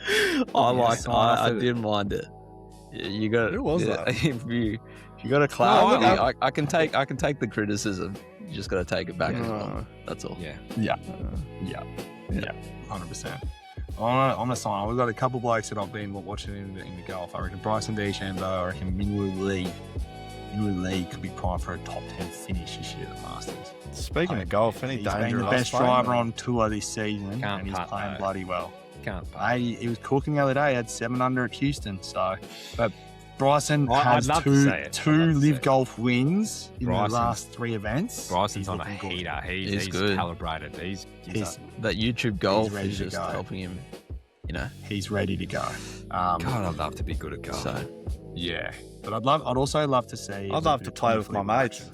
I didn't mind it. You got Who was that? If you got a clap, No, I can take the criticism. You just got to take it back as well. That's all. Yeah. 100%. I'm a sign. We've got a couple blokes that I've been watching in the golf. I reckon Bryson DeChambeau, I reckon Minwoo Lee could be primed for a top 10 finish this year at the Masters. Speaking of golf, any He's danger been the of us best playing driver them? on tour this season, Can't and he's putt, playing though. bloody well. Can't pay. He was cooking the other day. He had 7 under at Houston. So, but Bryson I'd has love to say it. two I'd love to live say it. golf wins in Bryson. the last 3 events. Bryson's He's on a looking good. heater. He's He's good. calibrated. He's That YouTube golf ready is to just go. helping him. You know. He's ready to go. God, I'd love to be good at golf. So Yeah, but I'd also love to see. I'd love to play with my mates.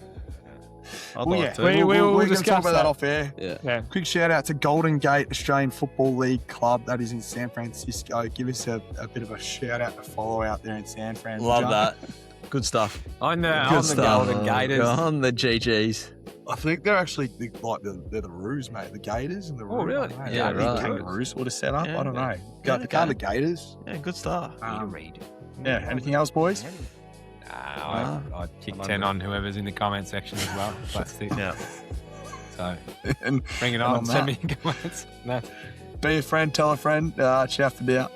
I'd Well, like yeah, to. We we're will going to discuss talk about that that. off air. yeah. Yeah. Quick shout out to Golden Gate Australian Football League Club that is in San Francisco. Give us a bit of a shout out to follow out there in San Fran. Love that. Good stuff. On the Good stuff. Golden Gators. On the GGs. I think they're actually they're the Roos, mate. The Gators and the Roos. Oh, really? Yeah, right. Kangaroos sort of set up. Yeah, I don't know. yeah. Got Okay. the Gators. Yeah, good stuff. Yeah. Anything else, boys? I'd kick 10 on whoever's in the comment section as well. Plastic. Yeah. So And bring it And on. on Send that- me comments. No. be a friend, tell a friend. Ciao for now.